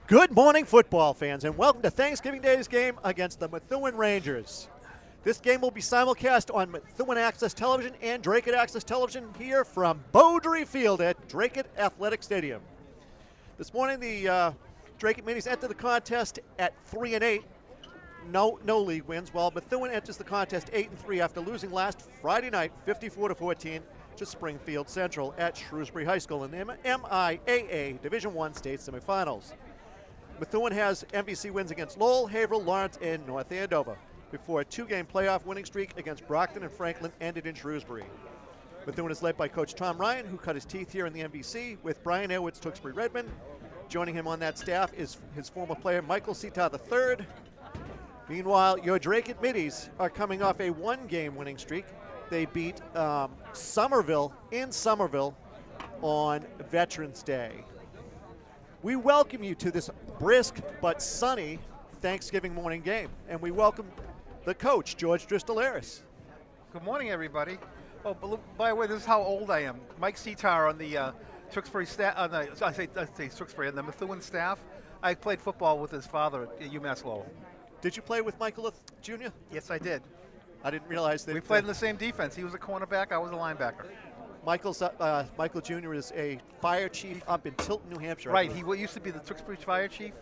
Good morning, football fans, and welcome to Thanksgiving Day's game against the Methuen Rangers. This game will be simulcast on Methuen Access Television and Dracut Access Television here from Beaudry Field at Dracut Athletic Stadium. This morning, the Dracut Minis enter the contest at 3-8, no league wins, while Methuen enters the contest 8-3 after losing last Friday night, 54-14, to Springfield Central at Shrewsbury High School in the MIAA Division I state semifinals. Methuen has MVC wins against Lowell, Haverhill, Lawrence, and North Andover, before a two-game playoff winning streak against Brockton and Franklin ended in Shrewsbury. Methuen is led by Coach Tom Ryan, who cut his teeth here in the MVC, with Brian Edwards, Tewksbury Redmond. Joining him on that staff is his former player, Michael Sitar III. Meanwhile, your Dracut Middies are coming off a one-game winning streak. They beat Somerville in Somerville on Veterans Day. We welcome you to this brisk but sunny Thanksgiving morning game, and we welcome the coach, George Dristolaris. Good morning, everybody. Oh, by the way, this is how old I am. Mike Sitar on the Tewksbury staff. I say Tewksbury on the Methuen staff. I played football with his father at UMass Lowell. Did you play with Michael Jr.? Yes, I did. I didn't realize that. We played in the same defense. He was a cornerback. I was a linebacker. Michael Jr. is a fire chief up in Tilton, New Hampshire. Right. He used to be the Tewksbury fire chief.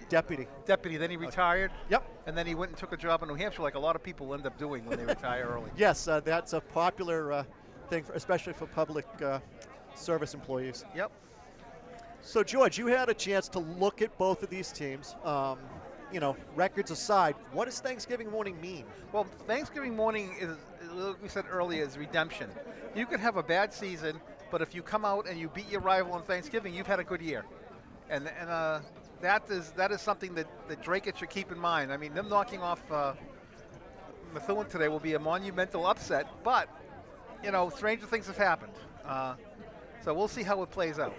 Deputy. Then he retired. Yep. And then he went and took a job in New Hampshire, like a lot of people end up doing when they retire early. Yes, that's a popular thing, especially for public service employees. Yep. So, George, you had a chance to look at both of these teams. Records aside, what does Thanksgiving morning mean? Well, Thanksgiving morning is, like we said earlier, is redemption. You could have a bad season, but if you come out and you beat your rival on Thanksgiving, you've had a good year. And that is something that Dracut should keep in mind. I mean, them knocking off Methuen today will be a monumental upset, but, stranger things have happened. So we'll see how it plays out.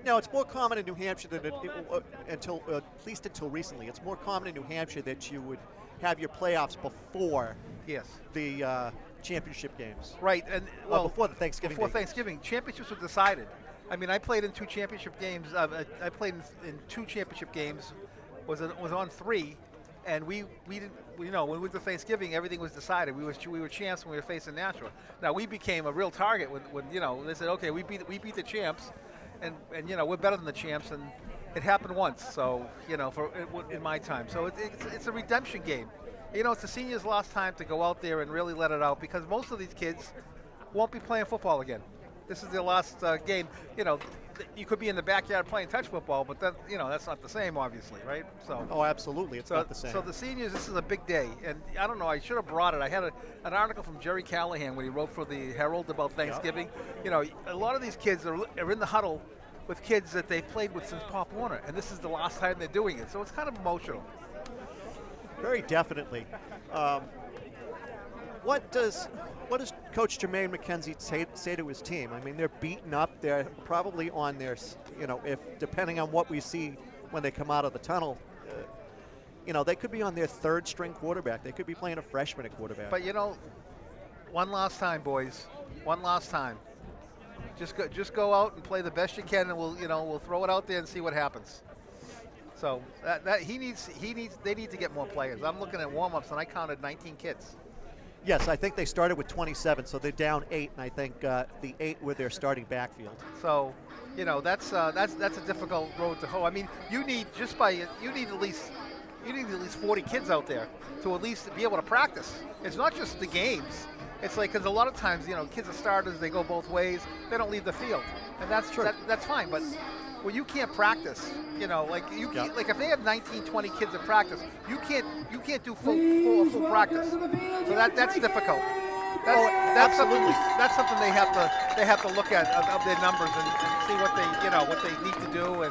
Now, it's more common in New Hampshire than at least until recently. It's more common in New Hampshire that you would have your playoffs before the championship games. Right, and before the Thanksgiving. Before Thanksgiving, championships were decided. I mean, I played in two championship games. I played in two championship games. Was on three, and we didn't. When we went to Thanksgiving, everything was decided. We were champs when we were facing Nashua. Now we became a real target when they said, okay, we beat the champs. And we're better than the champs, and it happened once. So in my time, so it's a redemption game. It's the seniors' last time to go out there and really let it out, because most of these kids won't be playing football again. This is their last game. You could be in the backyard playing touch football, but that's not the same, obviously, right? So. Oh, absolutely, it's not the same. So the seniors, this is a big day, and I don't know. I should have brought it. I had an article from Jerry Callahan when he wrote for the Herald about Thanksgiving. Yeah. A lot of these kids are in the huddle with kids that they've played with since Pop Warner, and this is the last time they're doing it. So it's kind of emotional. Very definitely. What does Coach Jermaine McKenzie say to his team? I mean, they're beaten up. They're probably on their, if depending on what we see when they come out of the tunnel, they could be on their third string quarterback. They could be playing a freshman at quarterback. But one last time, boys. One last time. Just go out and play the best you can, and we'll throw it out there and see what happens. So they need to get more players. I'm looking at warm-ups, and I counted 19 kids. Yes, I think they started with 27, so they're down 8, and I think the 8 were their starting backfield. So, that's a difficult road to hoe. I mean, you need at least 40 kids out there to at least be able to practice. It's not just the games. It's like, because a lot of times, kids are starters, they go both ways, they don't leave the field, and that's true. That's fine. But when you can't practice, like if they have 19, 20 kids at practice, you can't do full practice. So that's difficult. That's something they have to look at of their numbers and see what they need to do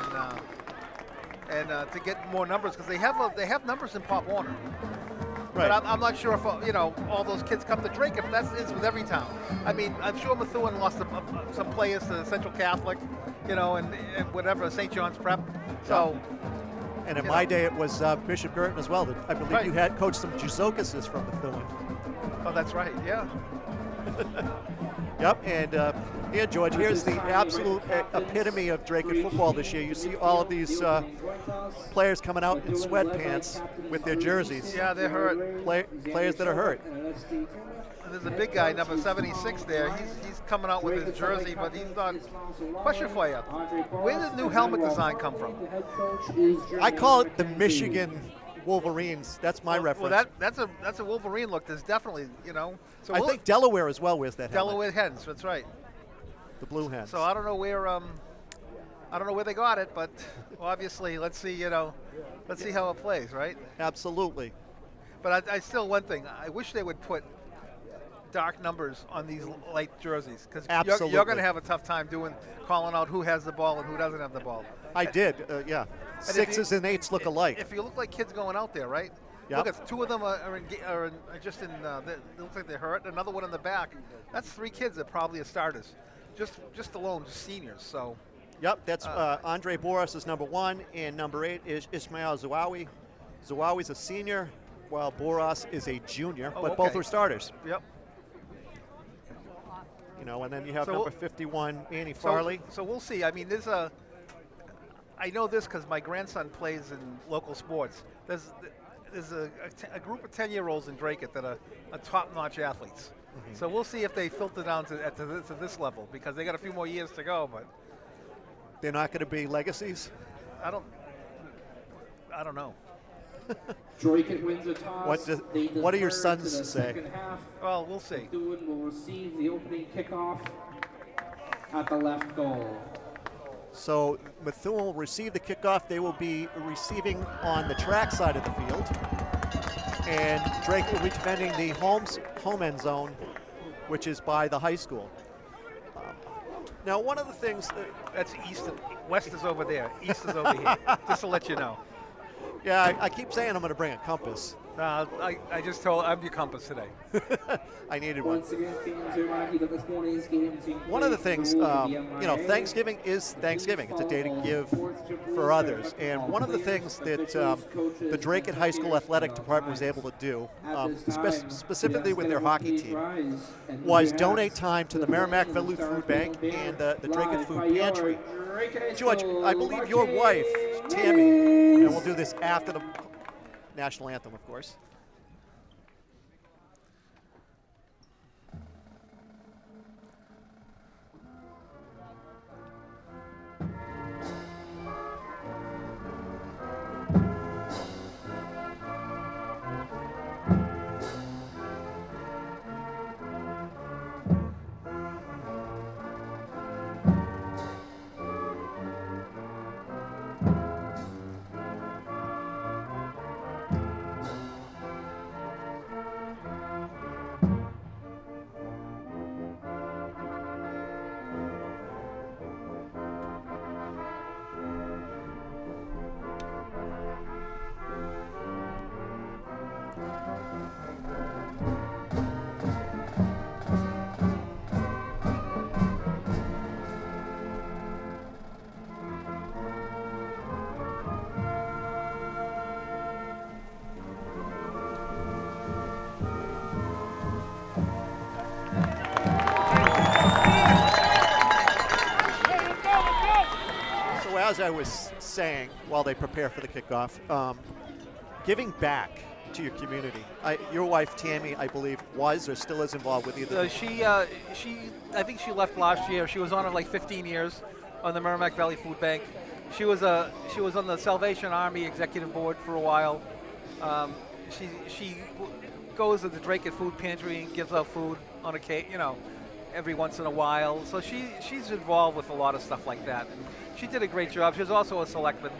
and to get more numbers, because they have numbers in Pop Warner. Right. But I'm not sure if all those kids come to Dracut, but that is with every town. I mean, I'm sure Methuen lost some players to Central Catholic, and whatever, St. John's Prep. So, and in my day, it was Bishop Girton as well. I believe you had coached some Juzokases from Methuen. Oh, that's right. Yeah. Yep, and Here, George, here's the absolute epitome of Dracut football this year. You see all of these players coming out in sweatpants with their jerseys. Yeah, they're hurt. Players that are hurt. And there's a big guy, number 76 there. He's coming out with his jersey, but he's not. Question for you. Where did the new helmet design come from? I call it the Michigan Wolverines. That's my reference. Well, that's a Wolverine look. There's definitely, So I think Delaware as well wears that helmet. Delaware Hens, that's right. The Blue Hens. So I don't know where they got it, but obviously let's see how it plays, right? Absolutely. But I still, one thing, I wish they would put dark numbers on these light jerseys, because you're going to have a tough time calling out who has the ball and who doesn't have the ball. I did, yeah. Sixes and eights look alike. If you look like kids going out there, right? Yep. Look, at two of them are just in. They look like they're hurt. Another one in the back. That's 3 kids that probably are starters, just alone, just seniors. So. Yep, that's Andre Boras is number 1, and number 8 is Ismail Zawawi. Zawawi's a senior, while Boras is a junior, but both are starters. Yep. And then you have number 51, Annie Farley. So we'll see. I mean, I know this because my grandson plays in local sports. There's a group of 10-year-olds in Dracut that are top-notch athletes. Mm-hmm. So we'll see if they filter down to this level, because they got a few more years to go. But they're not going to be legacies? I don't know. Dracut wins the toss. What do your sons say? Well, we'll see. Methuen will receive the opening kickoff at the left goal. So Methuen will receive the kickoff. They will be receiving on the track side of the field. And Dracut will be defending the home end zone, which is by the high school. Now, one of the things that's east. West is over there. East is over here. Just to let you know. Yeah, I keep saying I'm going to bring a compass. I just told I'm your compass today. I needed one. Once again, fans are reminded that this morning's game one of the things, Thanksgiving is Thanksgiving. It's a day to give for others. And one of the things that the Dracut High School Athletic Department was able to do, specifically with their hockey team, was donate time to the Merrimack Valley Food Bank and the Dracut Food Pantry. George, I believe your wife, Tammy, and we'll do this after the national anthem, of course. As I was saying while they prepare for the kickoff, giving back to your community. Your wife Tammy, I believe, was or still is involved with either. I think she left last year. She was on it like 15 years on the Merrimack Valley Food Bank. She was on the Salvation Army executive board for a while. She goes to the Dracut Food Pantry and gives out food on every once in a while. So she's involved with a lot of stuff like that. And she did a great job. She was also a selectman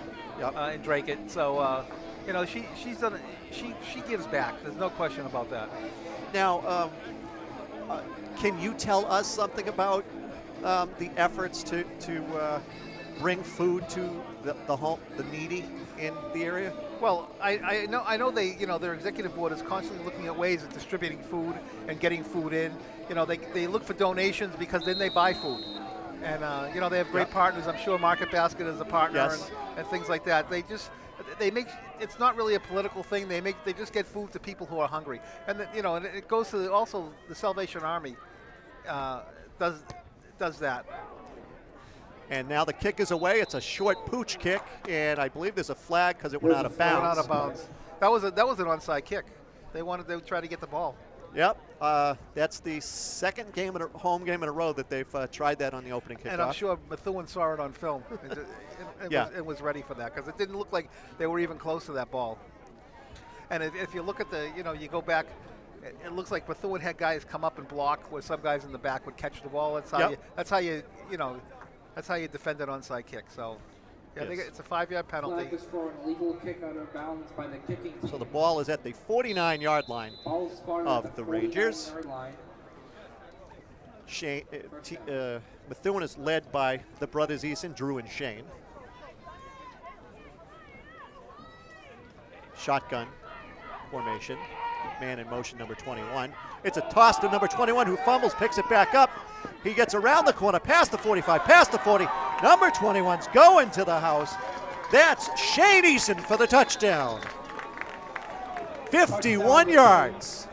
in Dracut. So she gives back. There's no question about that. Now, can you tell us something about the efforts to bring food to the needy in the area? Well, I know their executive board is constantly looking at ways of distributing food and getting food in. They look for donations because then they buy food. And they have great partners. I'm sure Market Basket is a partner and things like that. They make it's not really a political thing. They just get food to people who are hungry. And and it goes to also the Salvation Army does does that. And now the kick is away. It's a short pooch kick, and I believe there's a flag because it went out of It went bounds. out of bounds. That was an onside kick. They try to get the ball. Yep, that's the second home game in a row that they've tried that on the opening kickoff. And I'm sure Methuen saw it on film and was ready for that because it didn't look like they were even close to that ball. And if you look at you go back, it looks like Methuen had guys come up and block where some guys in the back would catch the ball. That's how you defend an onside kick. So, yeah, Yes. it's a 5-yard penalty. Flag is for an illegal kick out of bounds by the kicking team. So the ball is at the 49-yard line Ball spotted of at the 49 Rangers. yard line. Methuen is led by the brothers Eason, Drew and Shane. Shotgun formation. Man in motion, number 21. It's a toss to number 21 who fumbles, picks it back up. He gets around the corner, past the 45, past the 40. Number 21's going to the house. That's Shane Eason for the touchdown. 51 yards.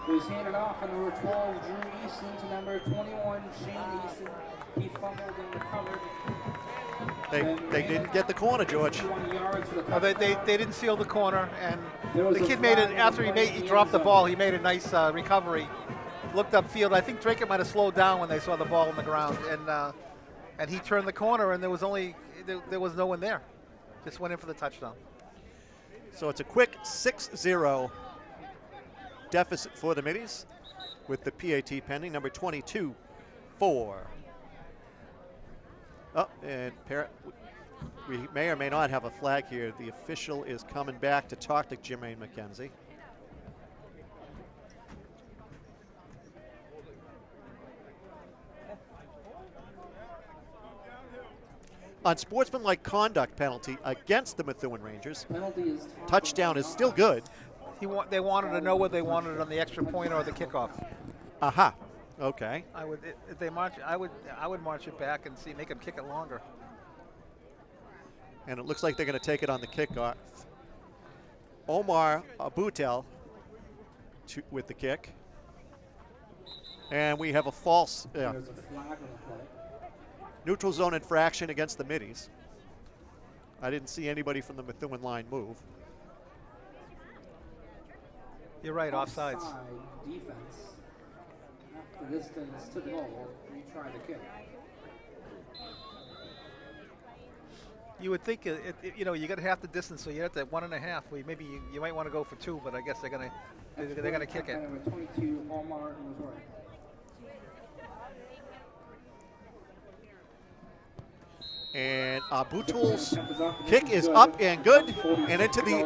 It was handed off on number 12, Drew Eason, to number 21, Shane Eason. He fumbled and recovered. They didn't get the corner, George. 51 yards for the No, they didn't seal the corner, and the kid made it after he dropped the ball. He made a nice recovery, looked upfield. I think Dracut might have slowed down when they saw the ball on the ground, and he turned the corner, and there was no one there. Just went in for the touchdown. So it's a quick 6-0 deficit for the Middies with the PAT pending. Number 22 for. Oh, and we may or may not have a flag here. The official is coming back to talk to Jermaine McKenzie. Unsportsmanlike conduct penalty against the Methuen Rangers. Penalty is Touchdown is still good. They wanted to know whether they wanted it on the extra point or the kickoff. Aha. Okay. If they march, I would march it back and make them kick it longer. And it looks like they're going to take it on the kickoff. Omar Abutel with the kick. And we have a false There's a flag on the play. neutral zone infraction against the Middies. I didn't see anybody from the Methuen line move. You're right, offsides. Offside defense. After the distance to goal, retry the kick. You would think you got to half the distance, so you're at the 1.5. Maybe you might want to go for 2, but I guess they're gonna kick it. Number 22, Omar Missouri. And Abutel's kick is up and good and into the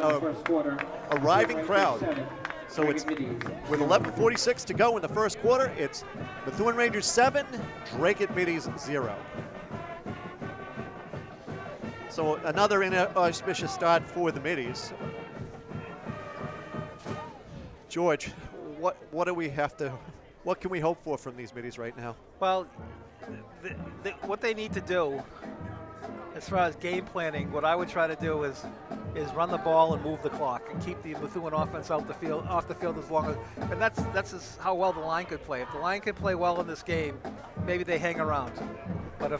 arriving crowd. So it's with 11:46 to go in the first quarter. It's Methuen Rangers 7, Dracut Middies 0. So another inauspicious start for the Middies. George, what do we have to? What can we hope for from these Middies right now? Well, what they need to do, as far as game planning, what I would try to do is run the ball and move the clock and keep the Methuen offense off the field as long as. And that's how well the line could play. If the line could play well in this game, maybe they hang around. But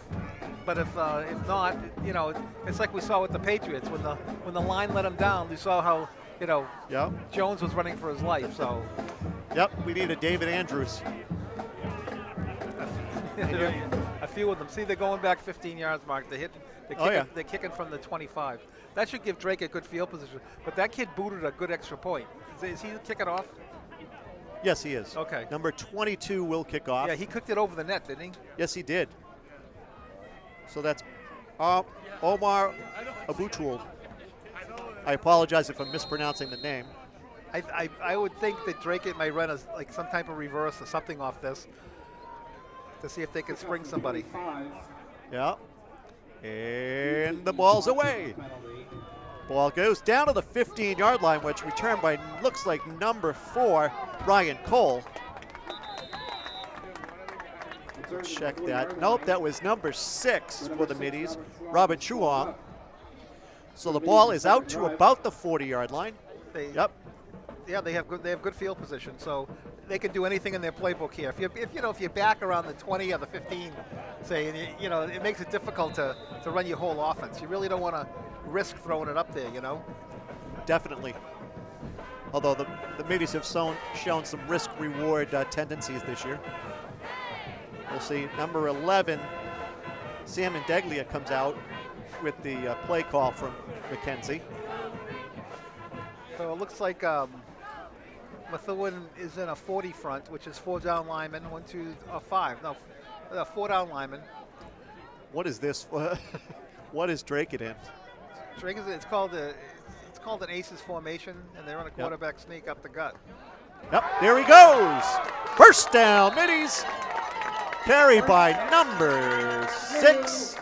if not, it's like we saw with the Patriots when the line let them down. We saw how Jones was running for his life. So. Yep, we need a David Andrews. A few of them. See, they're going back 15 yards, Mark. They're kicking from the 25. That should give Drake a good field position. But that kid booted a good extra point. Is he kicking off? Yes, he is. Okay. Number 22 will kick off. Yeah, he kicked it over the net, didn't he? Yes, he did. So that's Omar Abutul. I apologize if I'm mispronouncing the name. I would think that Drake might run some type of reverse or something off this to see if they can spring somebody. Yeah. And the ball's away. Ball goes down to the 15-yard line, which returned by, looks like, number 4, Ryan Cole. Check that. Nope, that was number 6 for the Middies, Robert Chuong. So the ball is out to about the 40-yard line. Yep. they have good field position, so they can do anything in their playbook here. If you're back around the 20 or the 15, say, and it makes it difficult to run your whole offense. You really don't want to risk throwing it up there, Definitely. Although the Middies have shown some risk-reward tendencies this year. We'll see. Number 11, Sam Deglia comes out with the play call from McKenzie. So it looks like Methuen is in a 40 front, which is 4 down linemen, 5. No, 4 down linemen. What is this? What is Dracut in? Dracut, it's called an aces formation, and they're on a quarterback sneak up the gut. Yep, there he goes. First down, Middies. Carry by number 6.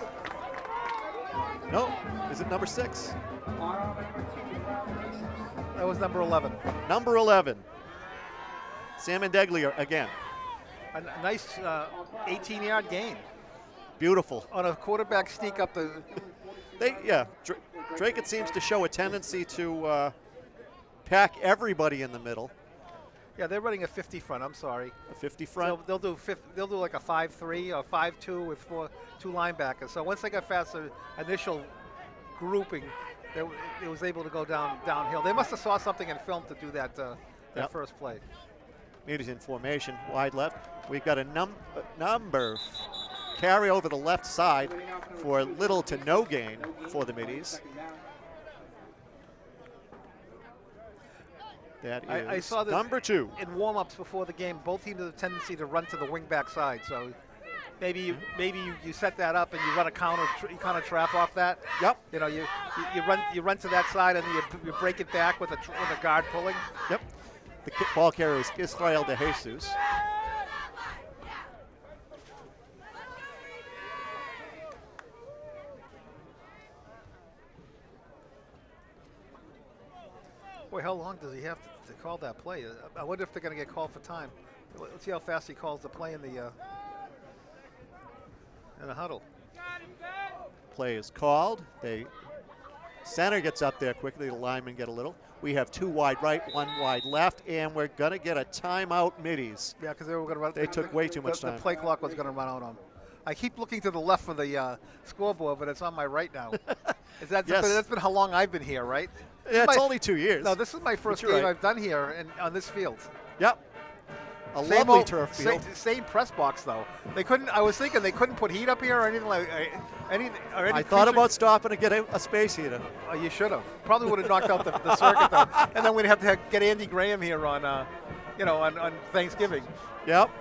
No, is it number 6? That was number 11. Number 11. Sam Deglia again. A nice 18-yard gain. Beautiful. On a quarterback sneak up the... Dracut seems to show a tendency to pack everybody in the middle. Yeah, they're running a 50 front. I'm sorry. A 50 front. They'll do like a 5-3 or 5-2 with 2 linebackers. So once they got past the initial grouping, it was able to go downhill. They must have saw something in film to do that first play. Middies in formation, wide left. We've got a number carry over the left side for little to no gain for the Middies. That is I saw that number 2. In warm-ups before the game, both teams have a tendency to run to the wing-back side. So maybe you set that up and you run a counter trap off that. Yep. You run to that side and you break it back with a guard pulling. Yep. The ball carrier is Israel de Jesus. Boy, how long does he have to call that play? I wonder if they're going to get called for time. Let's see how fast he calls the play in the huddle. Play is called. Center gets up there quickly. The linemen get a little. We have 2 wide right, 1 wide left, and we're going to get a timeout Middies. Yeah, because they were going to run. They took way too much time. The play clock was going to run out on them. I keep looking to the left for the scoreboard, but it's on my right now. Yes. That's been how long I've been here, right? Yeah, it's only 2 years. No, this is my first game I've done here on this field. Yep. Lovely turf field. Same press box though. They couldn't. I was thinking they couldn't put heat up here or anything like any. I thought about stopping to get a space heater. Oh, you should have. Probably would have knocked out the circuit though, and then we'd have to get Andy Graham here on, on Thanksgiving. Yep.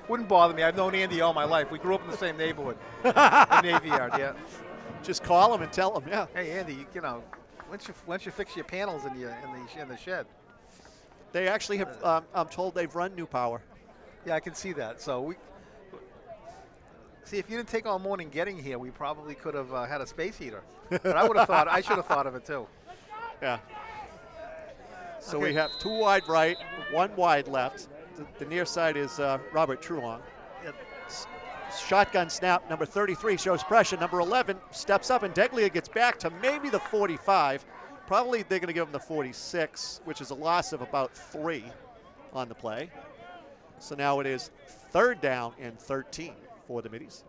Wouldn't bother me. I've known Andy all my life. We grew up in the same neighborhood, in Navy Yard. Yeah. Just call him and tell him. Yeah. Hey Andy, once you fix your panels in the shed. They actually have. I'm told they've run new power. Yeah, I can see that. So if you didn't take all morning getting here, we probably could have had a space heater. But I should have thought of it too. Yeah. So we have 2 wide right, 1 wide left. The near side is Robert Truong. Yep. Shotgun snap. Number 33 shows pressure. Number 11 steps up, and Deglia gets back to maybe the 45. Probably they're going to give him the 46, which is a loss of about 3 on the play. So now it is 3rd down and 13 for the Middies.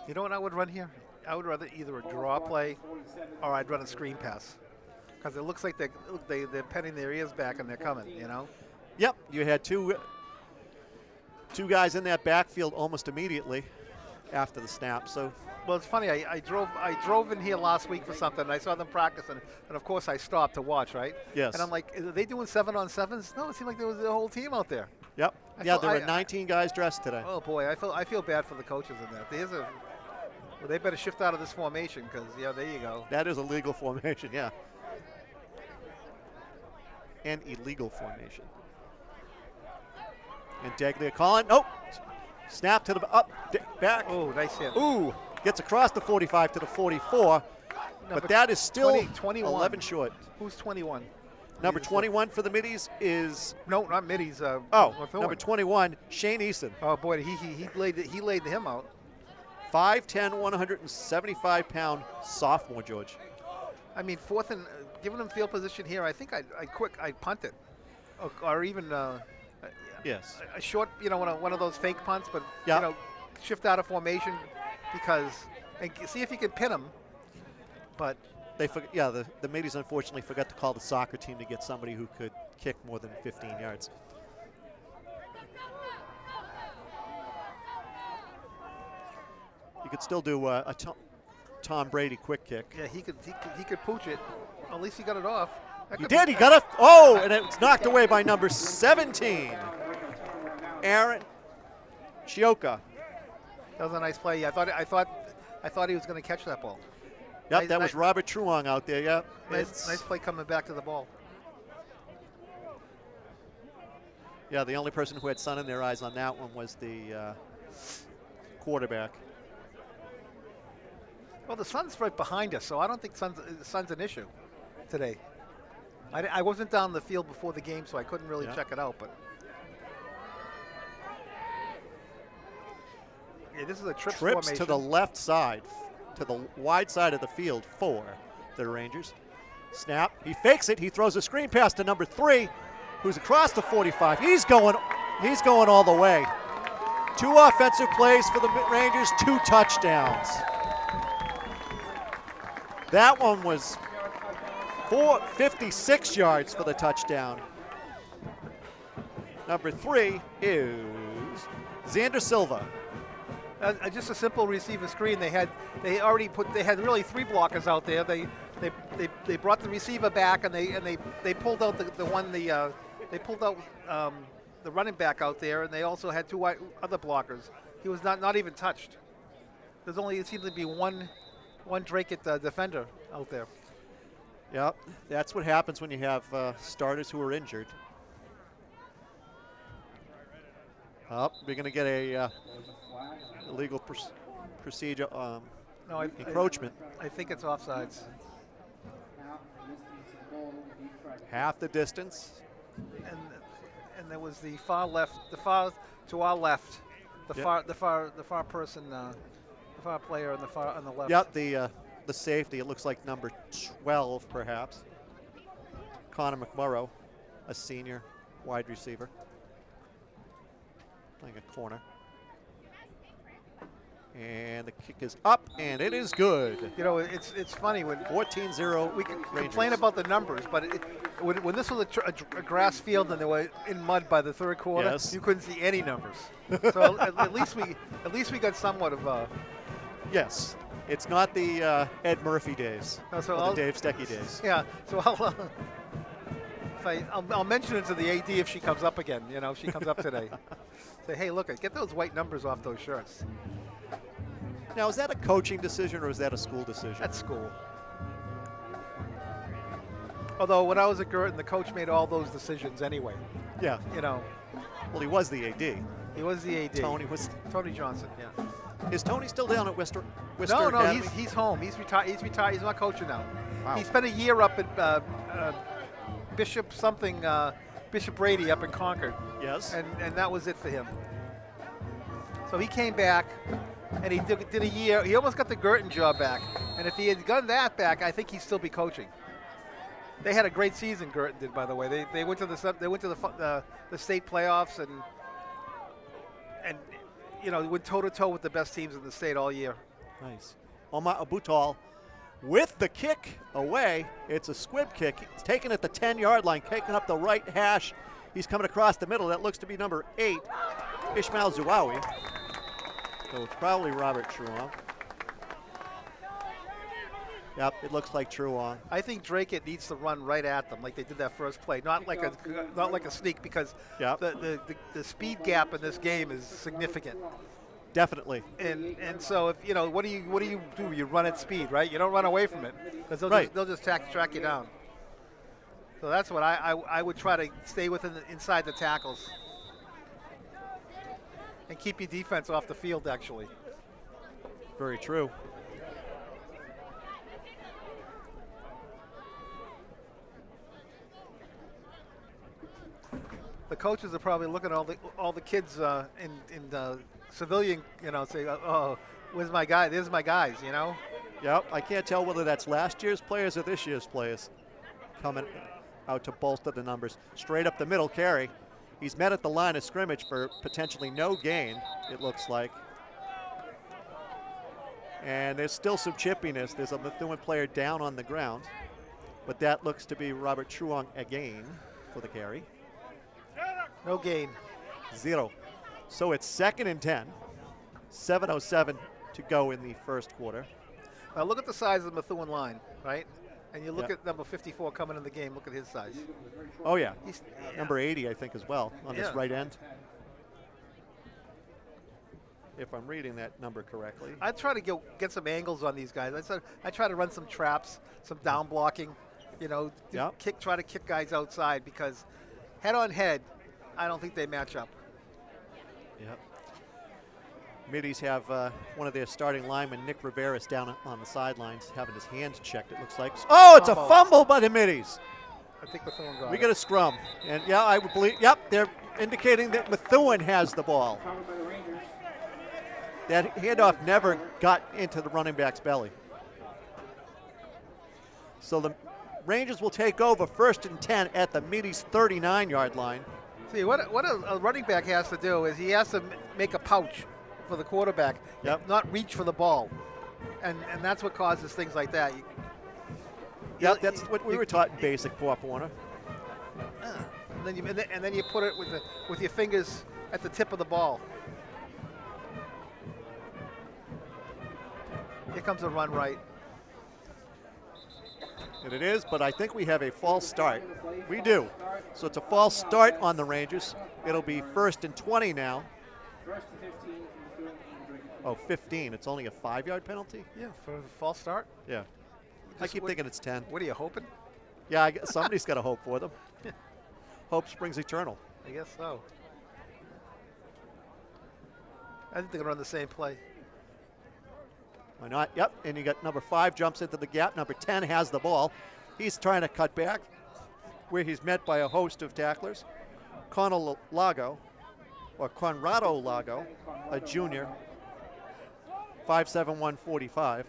You know what I would run here? I would rather either a draw play or I'd run a screen pass. Because it looks like they're petting their ears back and they're coming, Yep, you had two guys in that backfield almost immediately after the snap. So, well, it's funny. I drove in here last week for something, and I saw them practicing, and of course I stopped to watch, right? Yes. And I'm like, are they doing 7-on-7s? No, it seemed like there was the whole team out there. Yep. There were 19 guys dressed today. Oh boy, I feel bad for the coaches in that. They better shift out of this formation because there you go. That is a legal formation, yeah. An illegal formation. And Deglia calling. Nope. Snap to the back. Oh, nice hit. Ooh, gets across the 45 to the 44. But that is still 21. 11 short. Who's 21? Number 21 for the Middies is... No, not Middies. Number 21, Shane Easton. Oh, boy, he laid him out. 5'10", 175-pound sophomore, George. I mean, fourth and giving them field position here, I think I'd punt it, or even Yes. a short, one of those fake punts, but Yep. shift out of formation and see if you can pin them. But The Mateys unfortunately forgot to call the soccer team to get somebody who could kick more than 15 yards. You could still do a Tom Brady quick kick. yeah, he could pooch it. At least he got it off. He did. He got and it's knocked away by number 17, Aaron Chioka. That was a nice play. I thought he was going to catch that ball. Yep, Nice- that was nice- Robert Truong out there. Yep. Nice play coming back to the ball. Yeah, the only person who had sun in their eyes on that one was the quarterback. Well, the sun's right behind us, so I don't think sun's an issue today. I wasn't down the field before the game, so I couldn't really check it out. But yeah, this is a trips formation. To the left side, to the wide side of the field for the Rangers. Snap. He fakes it. He throws a screen pass to number 3, who's across the 45. He's going all the way. 2 offensive plays for the Rangers, 2 touchdowns. That one was 56 yards for the touchdown. Number 3 is Xander Silva. Just a simple receiver screen. They had really 3 blockers out there. They brought the receiver back and they pulled out the running back out there, and they also had 2 other blockers. He was not even touched. It seemed to be one Dracut defender out there. Yep, that's what happens when you have starters who are injured. We're going to get a illegal procedure, encroachment. I think it's offsides. Half the distance. And there was the far left, the far to our left, the far person, the far player on the left. Yep, the safety. It looks like number 12, perhaps. Connor McMurrow, a senior wide receiver, playing a corner. And the kick is up, and it is good. It's funny when 14-0 we can Rangers. complain about the numbers, but when this was a grass field and they were in mud by the third quarter, Yes. you couldn't see any numbers. So at least we got somewhat of. Yes, it's not the Ed Murphy days, No, so or the Dave Stecky days. Yeah, so I'll mention it to the AD if she comes up again. If she comes up today. Say, hey, look, get those white numbers off those shirts. Now, is that a coaching decision or is that a school decision? That's school. Although when I was at Girton, the coach made all those decisions anyway. Yeah. Well, he was the AD. He was the AD. Tony Johnson. Yeah. Is Tony still down at Worcester No, Academy? he's home. He's retired. He's retired. He's not coaching now. Wow. He spent a year up at Bishop Brady up in Concord. Yes. And that was it for him. So he came back, and he did a year. He almost got the Girton job back. And if he had gotten that back, I think he'd still be coaching. They had a great season. Girton did, by the way. They went to the state playoffs and went toe to toe with the best teams in the state all year. Nice. Omar Abutal with the kick away. It's a squib kick. He's taken at the 10-yard line, taking up the right hash. He's coming across the middle. That looks to be number 8, Ishmael Zuawi. So it's probably Robert Truong. Yep, it looks like Truong. I think Dracut needs to run right at them like they did that first play, not like a sneak, because Yep. the speed gap in this game is significant. Definitely. And so if what do you do? You run at speed, right? You don't run away from it because they'll just track you down. So that's what I would try to stay inside the tackles and keep your defense off the field. Actually, Very true. the coaches are probably looking at all the kids in the civilian, say, oh, where's my guy? There's my guys, you know? Yep, I can't tell whether that's last year's players or this year's players coming out to bolster the numbers. Straight up the middle carry. He's met at the line of scrimmage for potentially no gain, it looks like. And there's still some chippiness. There's a Methuen player down on the ground, but that looks to be Robert Truong again for the carry. No gain. 0. So it's 2nd and 10. 7:07 to go in the first quarter. Now look at the size of the Methuen line, right? And you look Yep. at number 54 coming in the game. Look at his size. Oh, yeah. He's Number 80, I think, as well, on this Yeah. right end. If I'm reading that number correctly. I try to get some angles on these guys. I try to run some traps, some down blocking, you know, Yep. try to kick guys outside because head on head, I don't think they match up. Yep. Middies have one of their starting linemen, Nick Rivera's, down on the sidelines having his hand checked, it looks like. Oh, it's a fumble by the Middies. I think Methuen got We it. get a scrum. And, yeah, I would believe, yep, they're indicating that Methuen has the ball. Covered by the Rangers. That handoff never got into the running back's belly. So the Rangers will take over 1st and 10 at the Middies' 39-yard line. See, what a running back has to do is he has to make a pouch for the quarterback, Yep. not reach for the ball. And that's what causes things like that. Yep, that's what we were taught in basic, Pop Warner. And then you put it with your fingers at the tip of the ball. Here comes a run right. And it is, but I think we have a false start. We do. So it's a false start on the Rangers. It'll be 1st and 20 now. First and 15 from Methuen and Dracut. Oh, 15. It's only a 5-yard penalty? Yeah, for a false start. Yeah. I keep thinking it's 10. What are you hoping? Yeah, somebody's got to hope for them. Hope springs eternal. I guess so. I think they're going to run the same play. Why not? Yep, and you got number 5 jumps into the gap. Number 10 has the ball. He's trying to cut back, where he's met by a host of tacklers. Conrado Lago, a junior, 5'7", 145.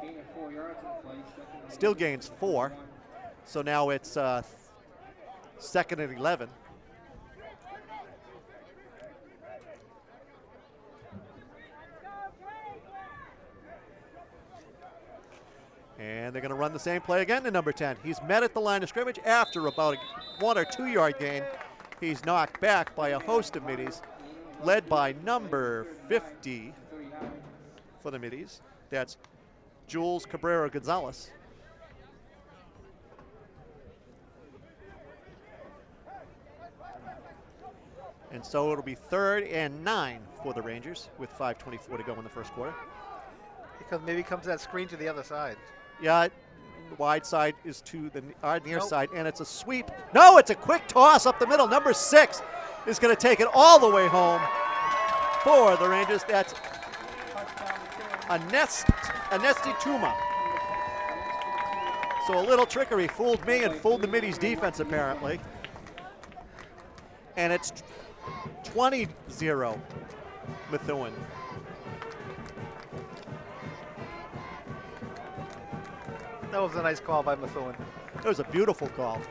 Gain of 4 yards on the play. Second and Still gains 4. So now it's 2nd and 11. And they're going to run the same play again to number 10. He's met at the line of scrimmage after about a 1 or 2 yard gain. He's knocked back by a host of middies, led by number 50 for the middies. That's Jules Cabrera Gonzalez. And so it'll be 3rd and 9 for the Rangers with 5:24 to go in the first quarter. Because maybe comes that screen to the other side. Yeah, the wide side is to the near Nope. side, and it's a sweep. No, it's a quick toss up the middle. Number 6 is going to take it all the way home for the Rangers. That's Anesti Tuma. So a little trickery fooled me and fooled the Middies defense apparently. And it's 20-0 Methuen. That was a nice call by Methuen. It was a beautiful call.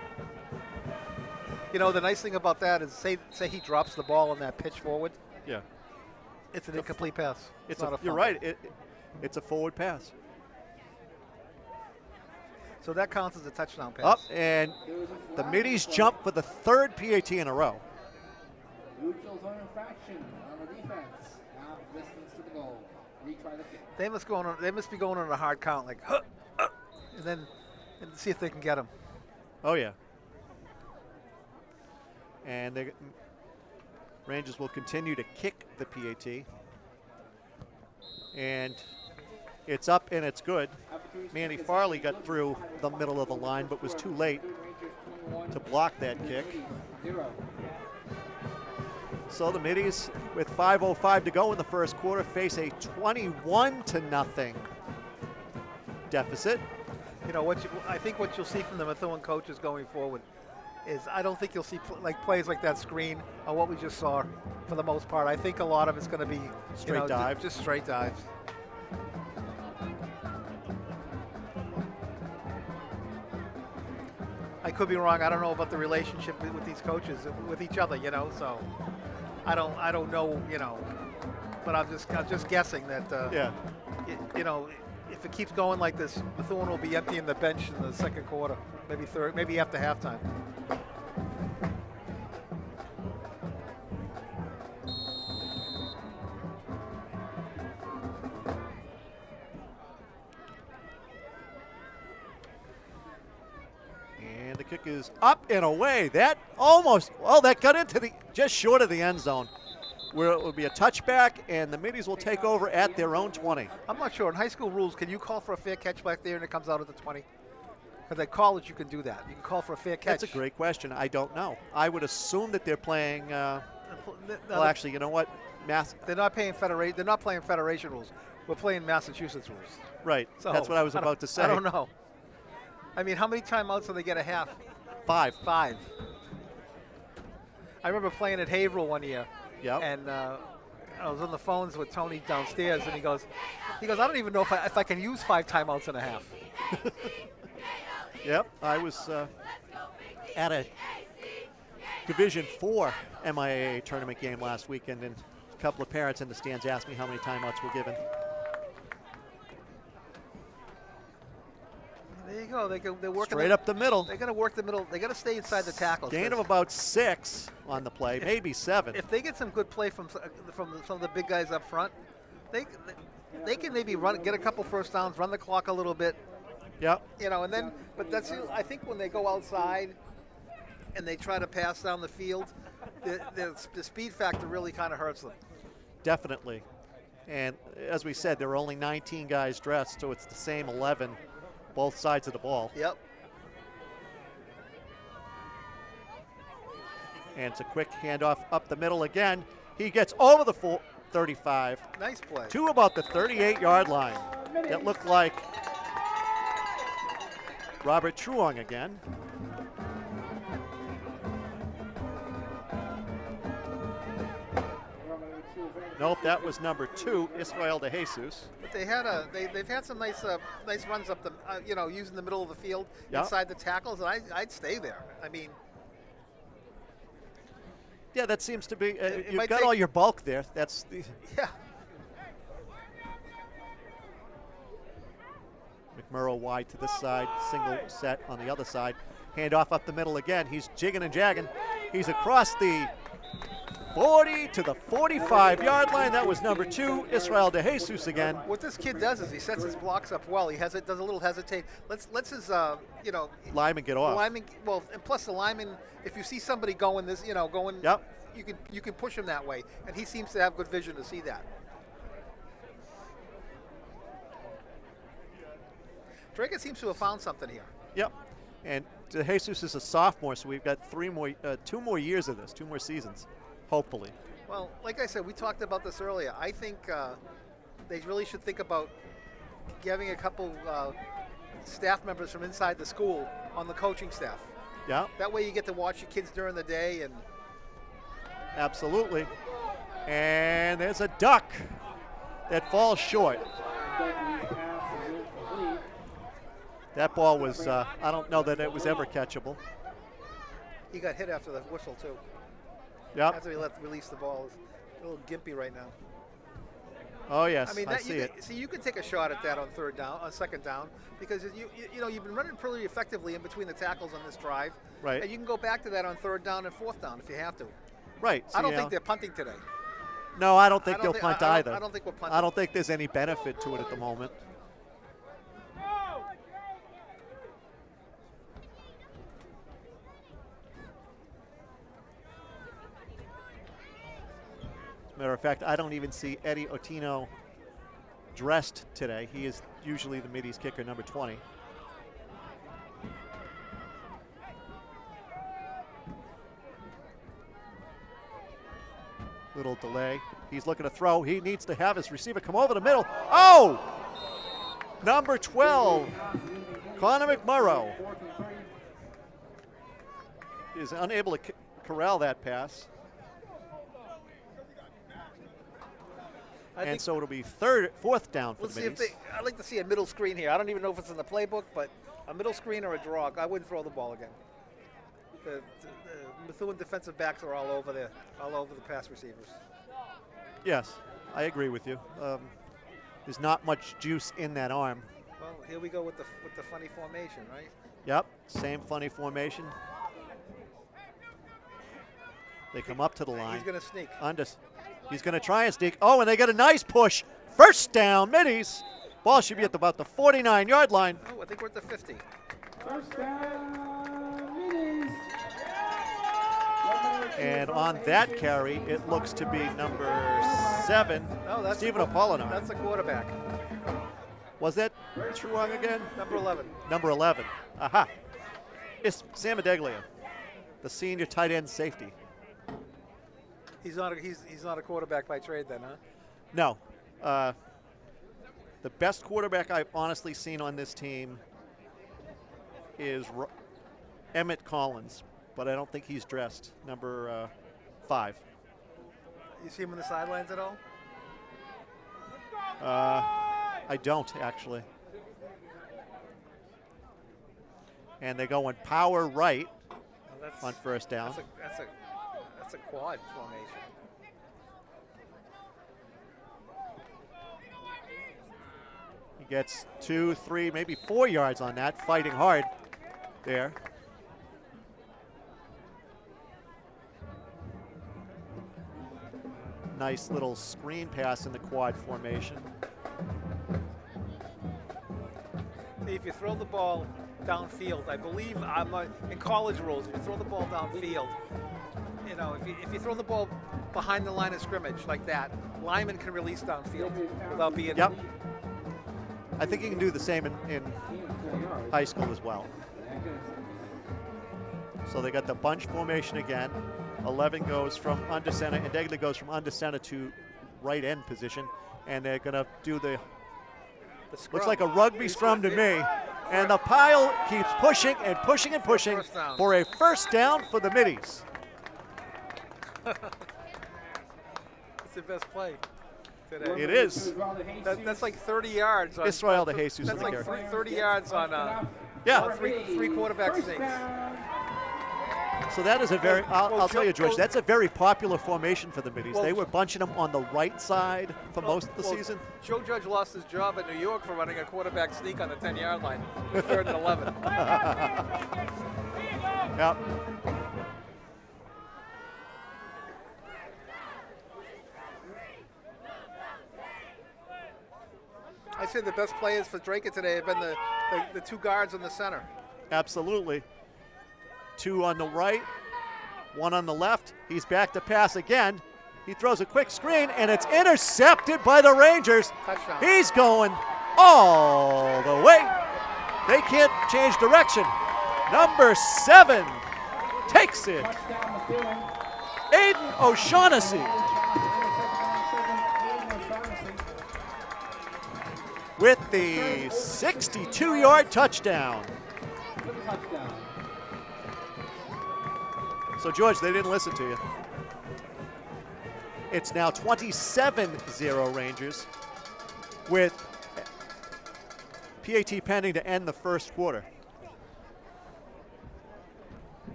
You know, the nice thing about that is say he drops the ball on that pitch forward, Yeah. it's an incomplete pass. It's not a you're fumble. right. It's a forward pass. So that counts as a touchdown pass. Up, and the Middies jump for the 3rd PAT in a row. Neutral zone infraction on the defense. Now distance to the goal. Retry the kick. They must be going on a hard count, like, and see if they can get him. Oh, yeah. And the Rangers will continue to kick the PAT. And it's up and it's good. Manny Farley got through the middle of the line but was too late to block that kick. 0. So the Middies, with 5:05 to go in the first quarter, face a 21-0 deficit. You know, I think what you'll see from the Methuen coaches going forward is I don't think you'll see plays like that screen or what we just saw for the most part. I think a lot of it's going to be Straight dives. just straight dives. I could be wrong. I don't know about the relationship with these coaches, with each other, you know. So I don't know, you know. But I'm just guessing that, you know, if it keeps going like this, Methuen will be emptying the bench in the second quarter, maybe third, maybe after halftime. And the kick is up and away. That almost, well, that got into the, just short of the end zone, where it will be a touchback, and the Middies will take over at their own 20. I'm not sure. In high school rules, can you call for a fair catch back there and it comes out at the 20? Because at college, you can do that. You can call for a fair catch. That's a great question. I don't know. I would assume that they're playing, well, actually, you know what? They're not playing federation rules. We're playing Massachusetts rules. Right. So, that's what I was about to say. I don't know. I mean, how many timeouts do they get a half? 5. 5. I remember playing at Haverhill one year. Yep. And I was on the phones with Tony downstairs, and he goes, I don't even know if I can use 5 timeouts and a half. Yep. I was at a Division IV MIAA tournament game last weekend, and a couple of parents in the stands asked me how many timeouts were given. There you go. They're working straight up the middle. They're going to work the middle. They got to stay inside the tackles. Gain of about 6 on the play, maybe 7. If they get some good play from some of the big guys up front, they can maybe get a couple first downs, run the clock a little bit. Yep. You know, and then, but I think when they go outside and they try to pass down the field, the speed factor really kind of hurts them. Definitely. And as we said, there were only 19 guys dressed, so it's the same 11 both sides of the ball. Yep. And it's a quick handoff up the middle again. He gets over the 35. Nice play. To about the 38-yard line. It looked like Robert Truong again. Nope, that was number 2, Israel de Jesus. But they've had some nice runs up the you know, using the middle of the field inside the tackles, and I'd stay there. I mean, yeah, that seems to be you've got all your bulk there. That's the yeah. McMurrow wide to this side, single set on the other side. Handoff up the middle again. He's jigging and jagging. He's across the 40 to the 45-yard line. That was number 2, Israel de Jesus again. What this kid does is he sets his blocks up well. He does a little hesitate. Let's his you know, lineman get off. Well, and plus the lineman, if you see somebody going this, you know, going, yep, you can push him that way, and he seems to have good vision to see that. Dracut seems to have found something here. Yep, and de Jesus is a sophomore, so we've got 2 more years of this, 2 more seasons. Hopefully. Well, like I said, we talked about this earlier. I think they really should think about having a couple staff members from inside the school on the coaching staff. Yeah. That way you get to watch your kids during the day. And absolutely. And there's a duck that falls short. That ball was, I don't know that it was ever catchable. He got hit after the whistle, too. Yep. After he release the ball. It's a little gimpy right now. Oh, yes, I mean, I see it. See, you can take a shot at that on second down, because you know, you've been running pretty effectively in between the tackles on this drive. Right. And you can go back to that on 3rd down and 4th down if you have to. Right. I don't think they're punting today. No, I don't think they'll punt either. I don't think we're punting. I don't think there's any benefit to it at the moment. Matter of fact, I don't even see Eddie Otino dressed today. He is usually the Middies kicker, number 20. Little delay. He's looking to throw. He needs to have his receiver come over the middle. Oh! Number 12, Connor McMurrow, is unable to corral that pass. And so it'll be 4th down for the Middies. I'd like to see a middle screen here. I don't even know if it's in the playbook, but a middle screen or a draw. I wouldn't throw the ball again. the Methuen defensive backs are all over the pass receivers. Yes, I agree with you. There's not much juice in that arm. Well, here we go with the funny formation, right? Yep, same funny formation. They come up to the line. He's going to sneak. He's going to try and sneak. Oh, and they get a nice push. First down, Middies. Ball should be at about the 49-yard line. Oh, I think we're at the 50. First down, Middies. And on that carry, it looks to be number 7, Stephen Apollinaire. That's the quarterback. Was that Truong again? Number 11. Number 11. Aha. It's Sam Adeglia, the senior tight end safety. He's not a quarterback by trade then, huh? No. The best quarterback I've honestly seen on this team is Emmett Collins, but I don't think he's dressed. Number 5. You see him on the sidelines at all? I don't, actually. And they go in power right on first down. That's a quad formation. He gets 2, 3, maybe 4 yards on that, fighting hard there. Nice little screen pass in the quad formation. See, if you throw the ball downfield, I believe in college rules, if you throw the ball downfield, you know, if you throw the ball behind the line of scrimmage like that, linemen can release downfield without being. Yep. I think you can do the same in high school as well. So they got the bunch formation again. 11 goes from under center, and Degler goes from under center to right end position, and they're going to do the looks like a rugby scrum to me. And the pile keeps pushing and pushing and pushing for a first down for the Middies. It's the best play today. It is. That's like 30 yards. Israel de Jesus. That's like 30 yards on three quarterback sneaks. So that is a very, I'll tell you, George, that's a very popular formation for the Middies. They were bunching them on the right side for most of the season. Joe Judge lost his job at New York for running a quarterback sneak on the 10-yard line, 3rd and 11. Yep. I say the best players for Dracut today have been the 2 guards in the center. Absolutely. 2 on the right, 1 on the left. He's back to pass again. He throws a quick screen, and it's intercepted by the Rangers. Touchdown. He's going all the way. They can't change direction. Number 7 takes it. Aiden O'Shaughnessy with the 62-yard touchdown. So, George, they didn't listen to you. It's now 27-0 Rangers with PAT pending to end the first quarter.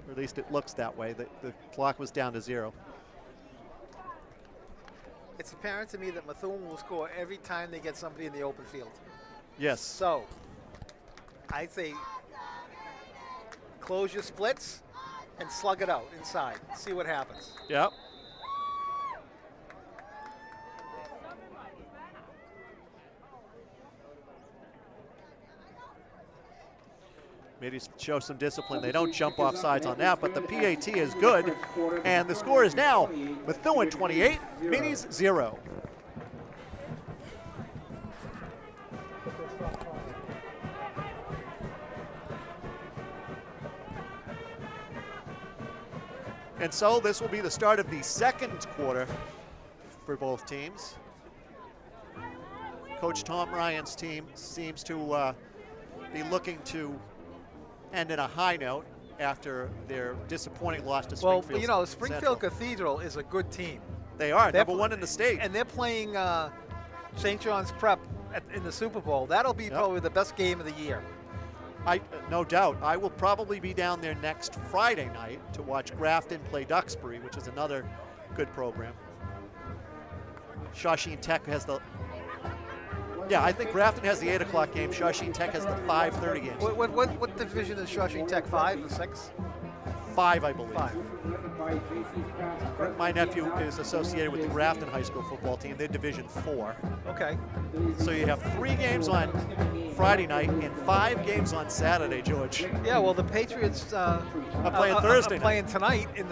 Or at least it looks that way. The clock was down to 0. It's apparent to me that Methuen will score every time they get somebody in the open field. Yes. So, I say close your splits and slug it out inside. See what happens. Yep. Middies show some discipline. They don't jump off sides on that, but the PAT is good. And the score is now Methuen 28, Middies 0. And so this will be the start of the second quarter for both teams. Coach Tom Ryan's team seems to be looking to end in a high note after their disappointing loss to Springfield. Well, you know, Springfield Central. Cathedral is a good team. They are, They're number 1 in the state. And they're playing St. John's Prep in the Super Bowl. That'll be probably the best game of the year. No doubt. I will probably be down there next Friday night to watch Grafton play Duxbury, which is another good program. Shawshene Tech has the... Yeah, I think Grafton has the 8 o'clock game. Shawshene Tech has the 5:30 games. What division is Shawshene Tech? 5 or 6? 5, I believe. 5. My nephew is associated with the Grafton High School football team. They're Division 4. Okay. So you have 3 games on Friday night and 5 games on Saturday, George. Yeah, well, the Patriots are playing Thursday night. Playing tonight in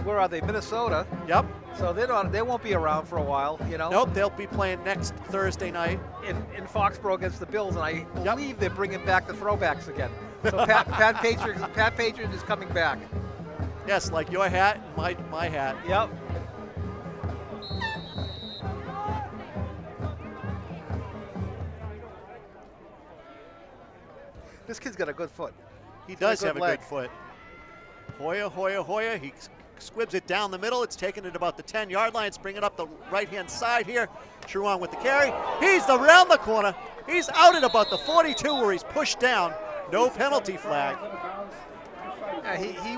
where are they? Minnesota. Yep. So they won't be around for a while, you know. Nope, they'll be playing next Thursday night in Foxborough against the Bills, and I believe they're bringing back the throwbacks again. So Pat Patriot is coming back. Yes, like your hat and my hat. Yep. This kid's got a good foot. He does have a leg. good foot. Hoya. He squibs it down the middle. It's taken it about the 10-yard line. It's bringing up the right-hand side here. Truong with the carry. He's around the corner. He's out at about the 42 where he's pushed down. No penalty flag. Yeah, he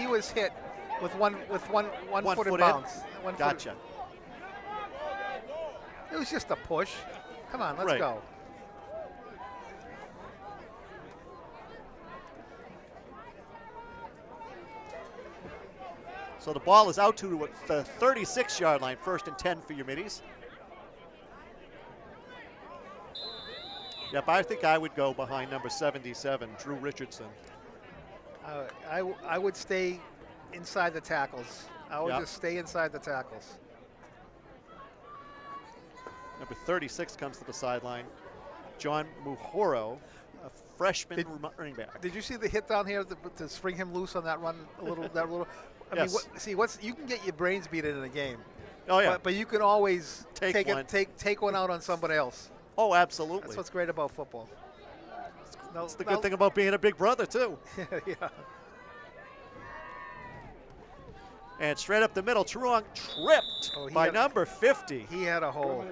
was hit with one foot in bounds. Gotcha. It was just a push. Come on, let's Right. go. So the ball is out to the 36-yard line, 1st and 10 for your middies. Yep, I think I would go behind number 77, Drew Richardson. I would stay inside the tackles. I would Yep. just stay inside the tackles. Number 36 comes to the sideline. John Muhoro, a freshman running back. Did you see the hit down here to spring him loose on that run a little? I Yes. mean, you can get your brains beat in a game. Oh yeah. But you can always take one out on somebody else. Oh, absolutely. That's what's great about football. That's the good thing about being a big brother too. Yeah. And straight up the middle, Truong tripped by number 50. He had a hole.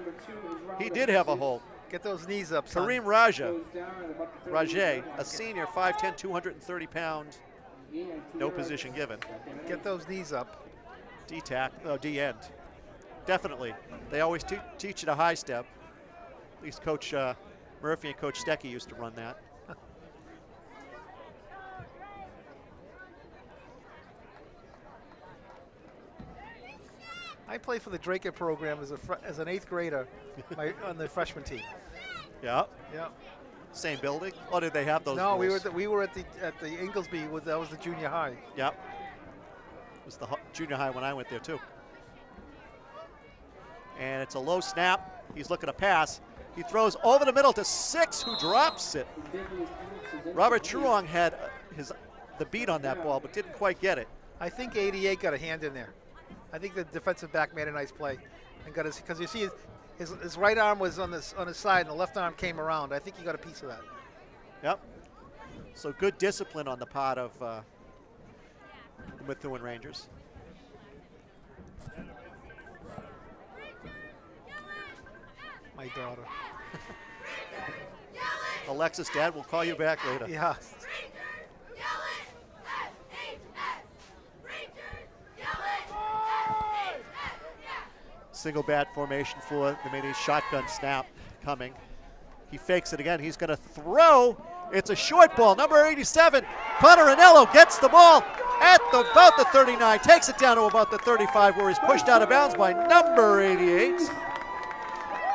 He did have a hole. Get those knees up, son. Kareem Rajah, a senior, 5'10", 230 pounds, no position given. Get those knees up. D-end. Definitely. They always teach you a high step. At least Coach Murphy and Coach Stecky used to run that. I played for the Dracut program as an 8th grader on the freshman team. Yeah. Yeah. Same building? Or did they have those? No, rules? we were at the Inglesby. That was the junior high. Yep. It was the junior high when I went there too. And it's a low snap. He's looking to pass. He throws over the middle to 6, who drops it. Robert Truong had the beat on that ball, but didn't quite get it. I think 88 got a hand in there. I think the defensive back made a nice play and got his, because you see his right arm was on his side and the left arm came around. I think he got a piece of that. Yep. So good discipline on the part of the Methuen Rangers. My daughter. Alexis, Dad, we'll call you back later. Yeah. Single bat formation for the mini shotgun snap coming. He fakes it again. He's going to throw. It's a short ball. Number 87, Connor Anello gets the ball at about the 39, takes it down to about the 35 where he's pushed out of bounds by number 88.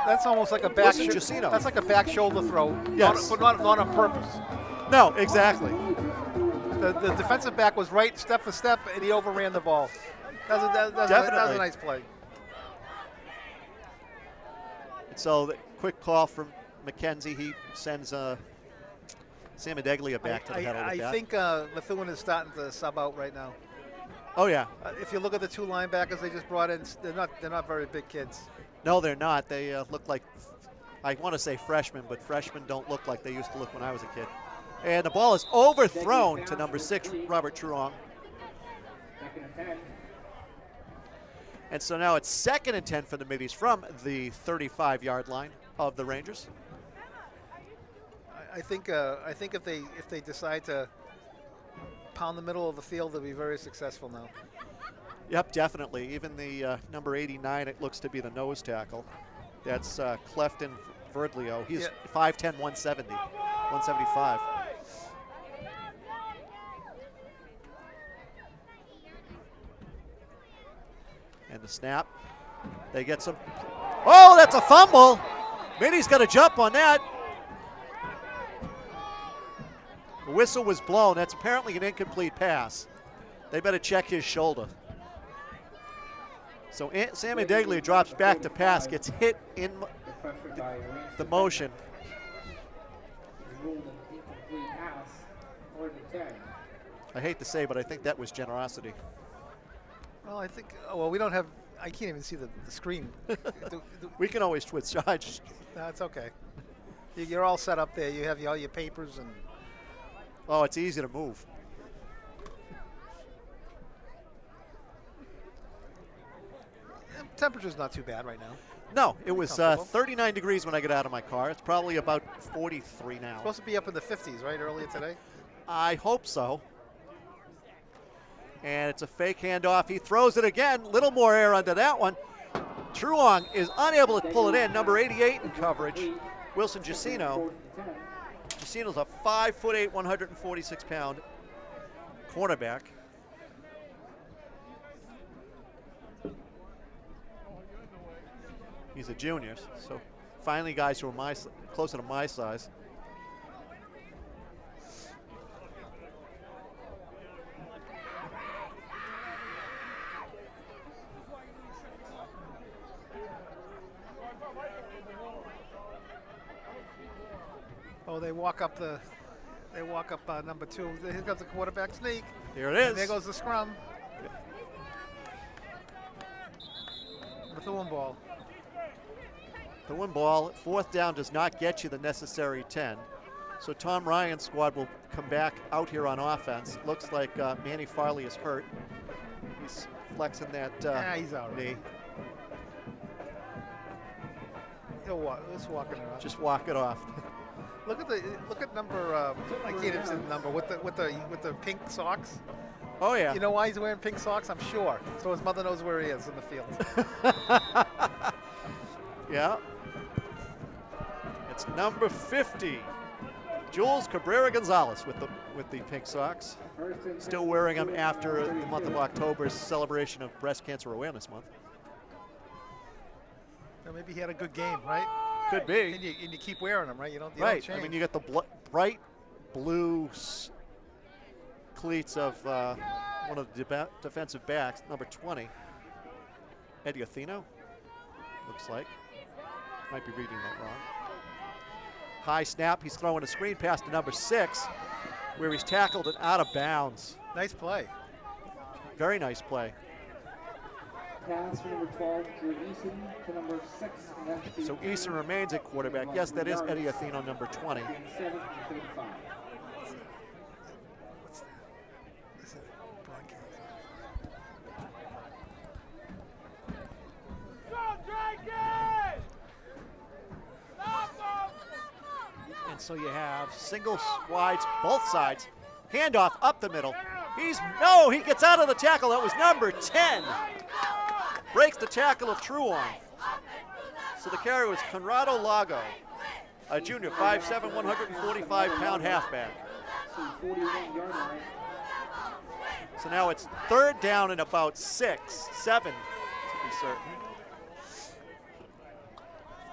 That's almost like a back. That's like a back shoulder throw. Yes, but not on purpose. No, exactly. The defensive back was right step for step, and he overran the ball. That was a nice play. So the quick call from McKenzie. He sends Sam Adeglia back to the head of the bat. I think Methuen is starting to sub out right now. Oh yeah. If you look at the 2 linebackers they just brought in, they're not very big kids. No, they're not. They look like, I want to say freshmen, but freshmen don't look like they used to look when I was a kid. And the ball is overthrown to number 6, Robert Truong. And so now it's 2nd and 10 for the Middies from the 35-yard line of the Rangers. I think if they decide to pound the middle of the field, they'll be very successful now. Yep, definitely. Even the number 89, it looks to be the nose tackle. That's Clefton Verdlio. He's 5'10", 175. And the snap. They get some. Oh, that's a fumble. Minnie's got to jump on that. The whistle was blown. That's apparently an incomplete pass. They better check his shoulder. So Sam Indeglia drops back to pass, gets hit in the motion. I hate to say, but I think that was generosity. Well, I think. Well, we don't have. I can't even see the screen. We can always twist charge. No, it's okay. You're all set up there. You have all your papers and. Oh, it's easy to move. Temperature's not too bad right now. No, it was 39 degrees when I got out of my car. It's probably about 43 now. Supposed to be up in the 50s, right, earlier today? I hope so. And it's a fake handoff. He throws it again. Little more air under that one. Truong is unable to pull it in. Number 88 in coverage, Wilson Giacino. Giacino's a 5'8", 146-pound cornerback. He's a junior, so finally guys who are closer to my size. Oh, they walk up number 2. Here comes the quarterback sneak. Here it is. And there goes the scrum. Methuen ball. The win ball, 4th down, does not get you the necessary 10. So Tom Ryan's squad will come back out here on offense. Looks like Manny Farley is hurt. He's flexing that he's out. knee. He'll walk. Let's walk it around. Just walk it off. Look at number. I can't even see the number with the pink socks. Oh yeah. You know why he's wearing pink socks? I'm sure. So his mother knows where he is in the field. Yeah. It's number 50, Jules Cabrera-Gonzalez with the pink socks. Still wearing them after the month of October's celebration of Breast Cancer Awareness Month. Well, maybe he had a good game, right? Could be. And you keep wearing them, right? You don't Right. change. I mean, you got the bright blue cleats of one of the defensive backs, number 20, Eddie Atheno, looks like. Might be reading that wrong. High snap. He's throwing a screen pass to number 6, where he's tackled and out of bounds. Nice play. Very nice play. Pass from number 12, Drew Eason to number 6. So Eason remains at quarterback. Yes, that is Eddie Atheno, number 20. 7 and 35. And so you have singles, wides, both sides. Handoff up the middle. He gets out of the tackle. That was number 10. Breaks the tackle of Truong. So the carry was Conrado Lago, a junior, 5'7", 145-pound halfback. So now it's 3rd down and about 7 to be certain,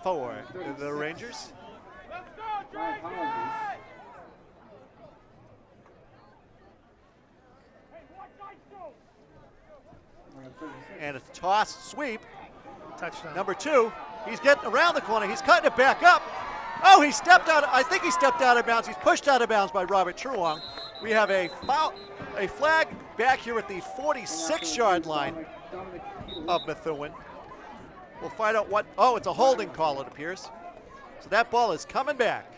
for the Rangers. My apologies. And a toss sweep. Touchdown. Number 2, he's getting around the corner. He's cutting it back up. Oh, he stepped out. I think he stepped out of bounds. He's pushed out of bounds by Robert Truong. We have a flag back here at the 46-yard line of Methuen. We'll find out what. Oh, it's a holding call, it appears. So that ball is coming back.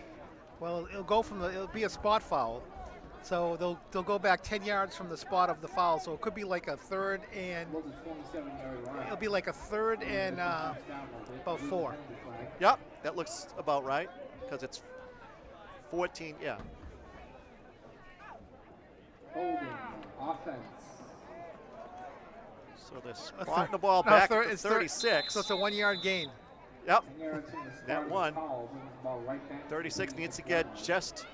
Well, it'll be a spot foul. So they'll go back 10 yards from the spot of the foul. So it could be like a 3rd and. It'll be like a 3rd and about 4. Yep, that looks about right, because it's 14, yeah. Holding. Offense. So they're spotting the ball back at the it's 36. So it's a 1 yard gain. Yep, 10 yards in the start that of the one. foul, brings the ball right back to 36 the needs to get just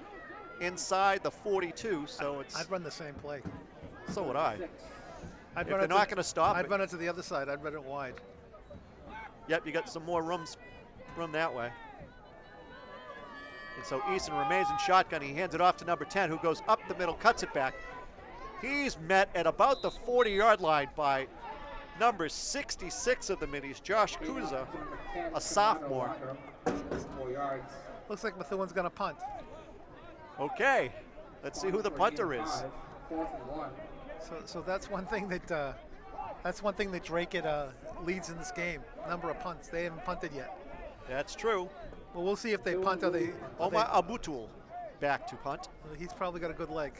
inside the 42, so it's, I'd run the same play. so would I. 6. I'd If run they're it not going to stop I'd it. run it to the other side. I'd run it wide. Yep, you got some more room that way. And so Easton remains in shotgun. He hands it off to number 10, who goes up the middle, cuts it back. He's met at about the 40-yard line by number 66 of the Middies, Josh Kuza, a sophomore. 4 yards. Looks like Methuen's going to punt. Okay, let's see who the punter is. 4th and 1. So that's one thing that Dracut leads in this game. Number of punts. They haven't punted yet. That's true. Well, we'll see if they punt or they. Omar Abutul back to punt. He's probably got a good leg.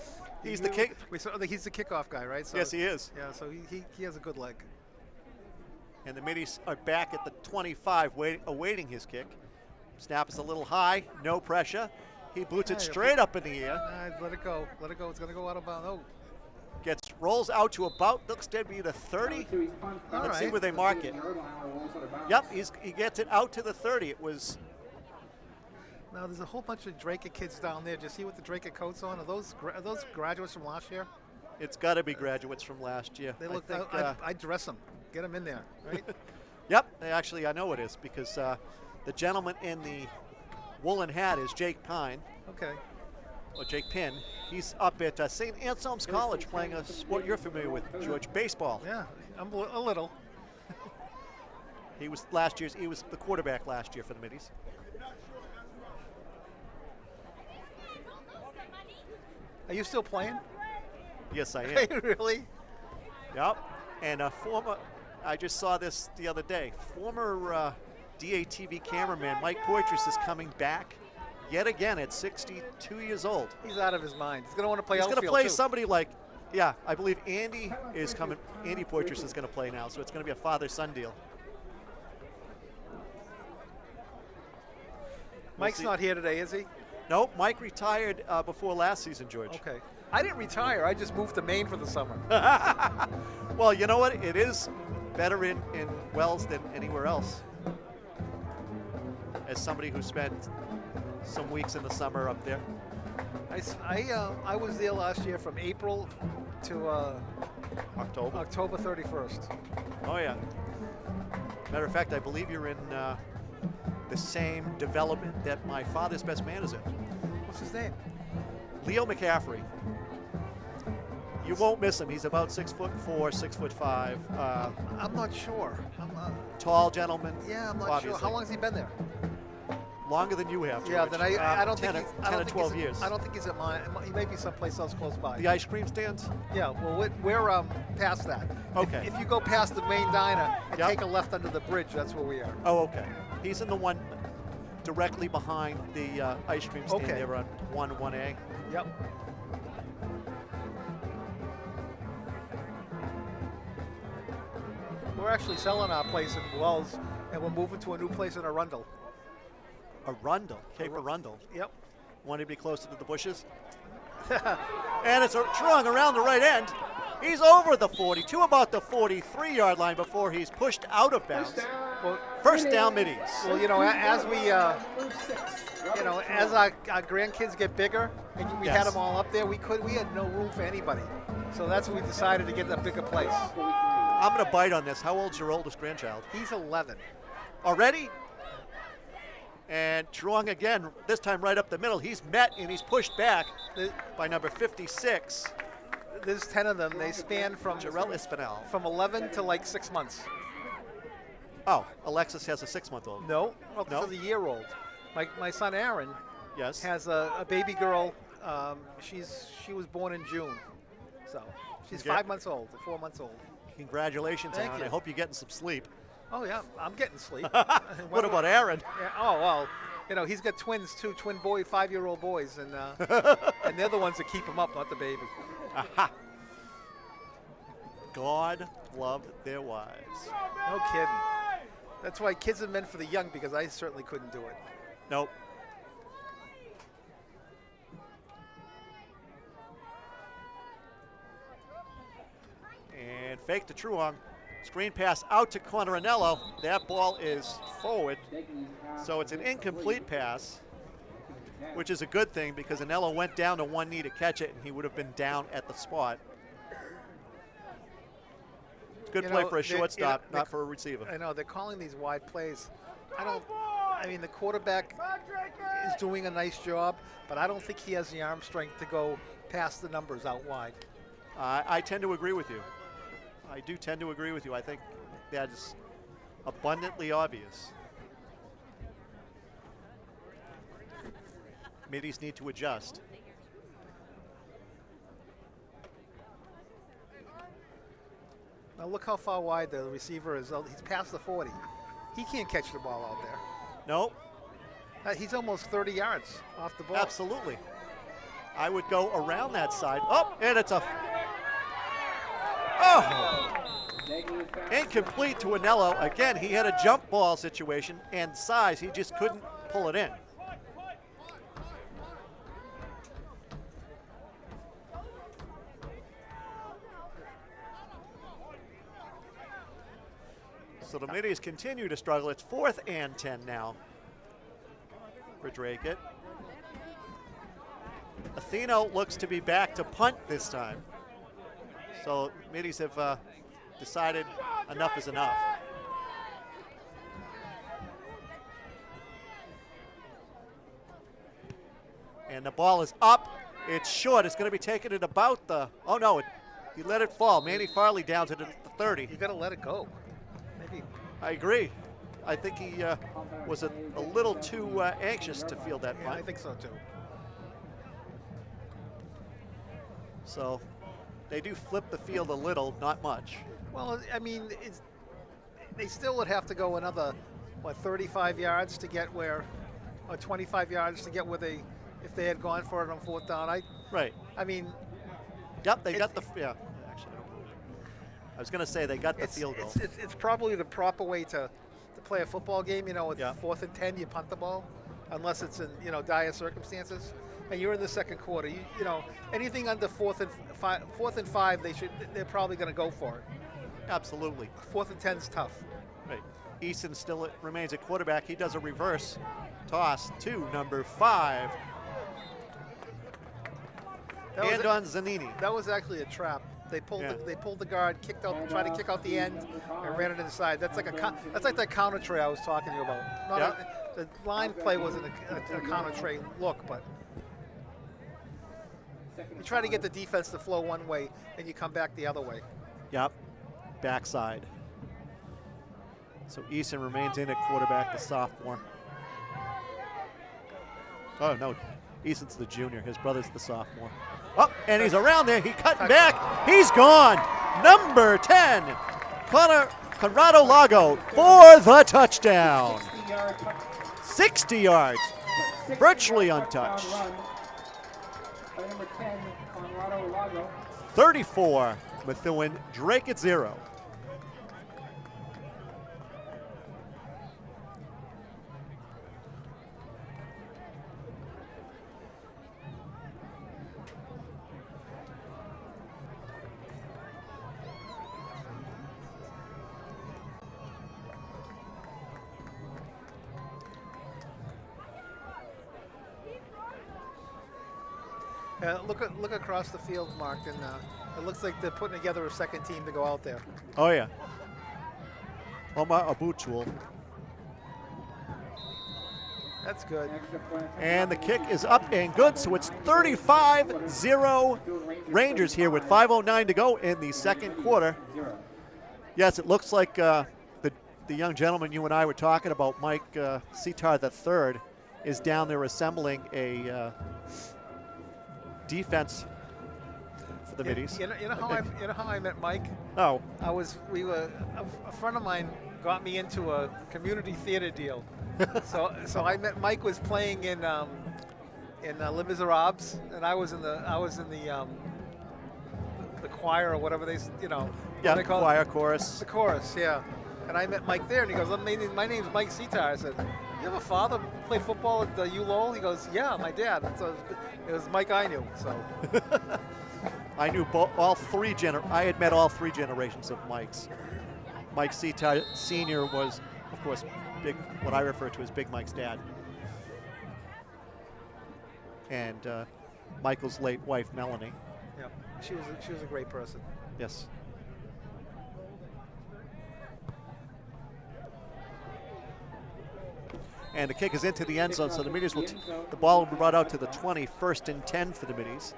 He's the kick. He's the kickoff guy, right? So, Yes, he is. Yeah, so he has a good leg. And the Middies are back at the 25, awaiting his kick. Snap is a little high, no pressure. He boots it straight up in the air. Let it go. Let it go. It's going to go out of bounds. Oh. Rolls out to about, looks to be the 30. Let's see where they mark it. Yep, he gets it out to the 30. It was. Now there's a whole bunch of Dracut kids down there. Did you see what the Dracut coats on? Are those graduates from last year? It's got to be graduates from last year. They look. I'd dress them. Get them in there, right? Yep, actually I know it is because the gentleman in the woolen hat is Jake Pine. Okay. Or Jake Pinn. He's up at St. Anselm's College playing a sport you're familiar with, George, baseball. Yeah, I'm a little. He was the quarterback last year for the Middies. Are you still playing? Yes, I am. Really? Yep. And a former, I just saw this the other day, former DATV cameraman Mike Poitras is coming back yet again at 62 years old. He's out of his mind. He's going to want to play He's outfield, going to play too. somebody like, yeah, I believe Andy is coming. Andy Poitras is going to play now, so it's going to be a father-son deal. Mike's not here today, is he? Nope, Mike retired before last season, George. Okay. I didn't retire. I just moved to Maine for the summer. Well, you know what? It is better in Wells than anywhere else. As somebody who spent some weeks in the summer up there. I was there last year from April to October 31st. Oh, yeah. Matter of fact, I believe you're in the same development that my father's best man is in. What's his name? Leo McCaffrey. You won't miss him. He's about 6'4", 6'5". I'm not sure. Tall gentleman. Yeah, I'm not obviously. sure. How long has he been there? Longer than you have, George. Yeah, then I don't think 10 he's, or 12 years. I don't think he's at mine. He may be someplace else close by. The ice cream stands? Yeah, well, we're past that. Okay. If you go past the main diner and Yep. take a left under the bridge, that's where we are. Oh, okay. He's in the one directly behind the ice cream stand Okay. there on 1A. Yep. We're actually selling our place in Wells, and we're moving to a new place in Arundel. Arundel, Cape Arundel. Yep. Want to be closer to the bushes? And it's Trung around the right end. He's over the 42, about the 43-yard line before he's pushed out of bounds. Well, First down, Middies. well, as we, as our grandkids get bigger, and we had Yes. them all up there, we had no room for anybody. So that's when we decided to get a bigger place. I'm going to bite on this. How old's your oldest grandchild? He's 11. Already? And Trung again, this time right up the middle. He's met and he's pushed back by number 56, There's 10 of them. They span from Jarrell Espinal. 11 to like 6 months. Oh, Alexis has a 6-month-old. No, up No? to the year-old. My son Aaron Yes. has a baby girl. She was born in June, so she's Yeah. 5 months old, 4 months old. Congratulations, Thank Aaron. you. I hope you're getting some sleep. Oh yeah, I'm getting sleep. What about Aaron? Yeah, oh well, he's got twins too, twin boy, 5-year-old boys, and and they're the ones that keep him up, not the baby. Aha. God loved their wives. No kidding. That's why kids are meant for the young, because I certainly couldn't do it. Nope. fake to Truong. Screen pass out to Conranello. That ball is forward. So it's an incomplete pass, which is a good thing because Anello went down to one knee to catch it, and he would have been down at the spot. Good play for a shortstop, not for a receiver. I know, they're calling these wide plays. I mean, the quarterback is doing a nice job, but I don't think he has the arm strength to go past the numbers out wide. I tend to agree with you. I do tend to agree with you. I think that is abundantly obvious. Middies need to adjust. Now look how far wide the receiver is. He's past the 40. He can't catch the ball out there. Nope. He's almost 30 yards off the ball. Absolutely. I would go around that side. Oh, and it's a... Oh! Incomplete to Anello. Again, he had a jump ball situation and size. He just couldn't pull it in. So the Middies continue to struggle. It's 4th and 10 now for Dracut. Atheno looks to be back to punt this time. So Middies have decided enough is enough. And the ball is up. It's short. It's going to be taken at about the, oh no, he let it fall. Manny Farley down to the 30. You got to let it go. Maybe. I agree. I think he was a little too anxious to field that punt. I think so too. So they do flip the field a little, not much. Well, I mean, they still would have to go another, 35 yards to get where, or 25 yards to get where they, if they had gone for it on 4th down. Right. I mean. Yep, they got the, yeah. Actually, I was going to say they got the field goal. It's probably the proper way to play a football game, with 4th and 10, you punt the ball, unless it's in, dire circumstances. And you're in the second quarter. You anything under 4th and 5, they're probably going to go for it. Absolutely. 4th and 10's tough. Right. Easton still remains at quarterback. He does a reverse toss to number 5. And on Zanini. That was actually a trap. They pulled the guard, kicked out, tried to kick out the end, and ran it inside. That's like that counter tray I was talking to you about. The line play wasn't a counter tray look, but you try to get the defense to flow one way, and you come back the other way. Yep, backside. So Easton remains in at quarterback, the sophomore. Oh no, Easton's the junior. His brother's the sophomore. Oh, and he's around there. He cut back. He's gone. Number 10, Conrado Lago for the touchdown. 60 yards, virtually untouched. 34, Methuen, Dracut 0. Look across the field, Mark, and it looks like they're putting together a second team to go out there. Oh, yeah. Omar Abuchul. That's good. And the kick is up and good, so it's 35-0 Rangers here with 5:09 to go in the second quarter. Yes, it looks like the young gentleman you and I were talking about, Mike Sitar III, is down there assembling a defense for the Middies. You know how I met Mike? Oh. A friend of mine got me into a community theater deal. so I met Mike was playing in Les Miserables, and I was in the choir or whatever they Yeah, they call choir, it. chorus. The chorus, yeah. And I met Mike there, and he goes, "My name's Mike Sitar." I said, "You have a father who played football at ULowell?" He goes, "Yeah, my dad." So it was Mike I knew. So I knew I had met all three generations of Mikes. Mike Sita Sr. was, of course, what I refer to as Big Mike's dad. And Michael's late wife, Melanie. Yeah, she was a great person. Yes. And the kick is into the end zone, so the Middies the ball will be brought out to the 20, 1st and 10 for the Middies.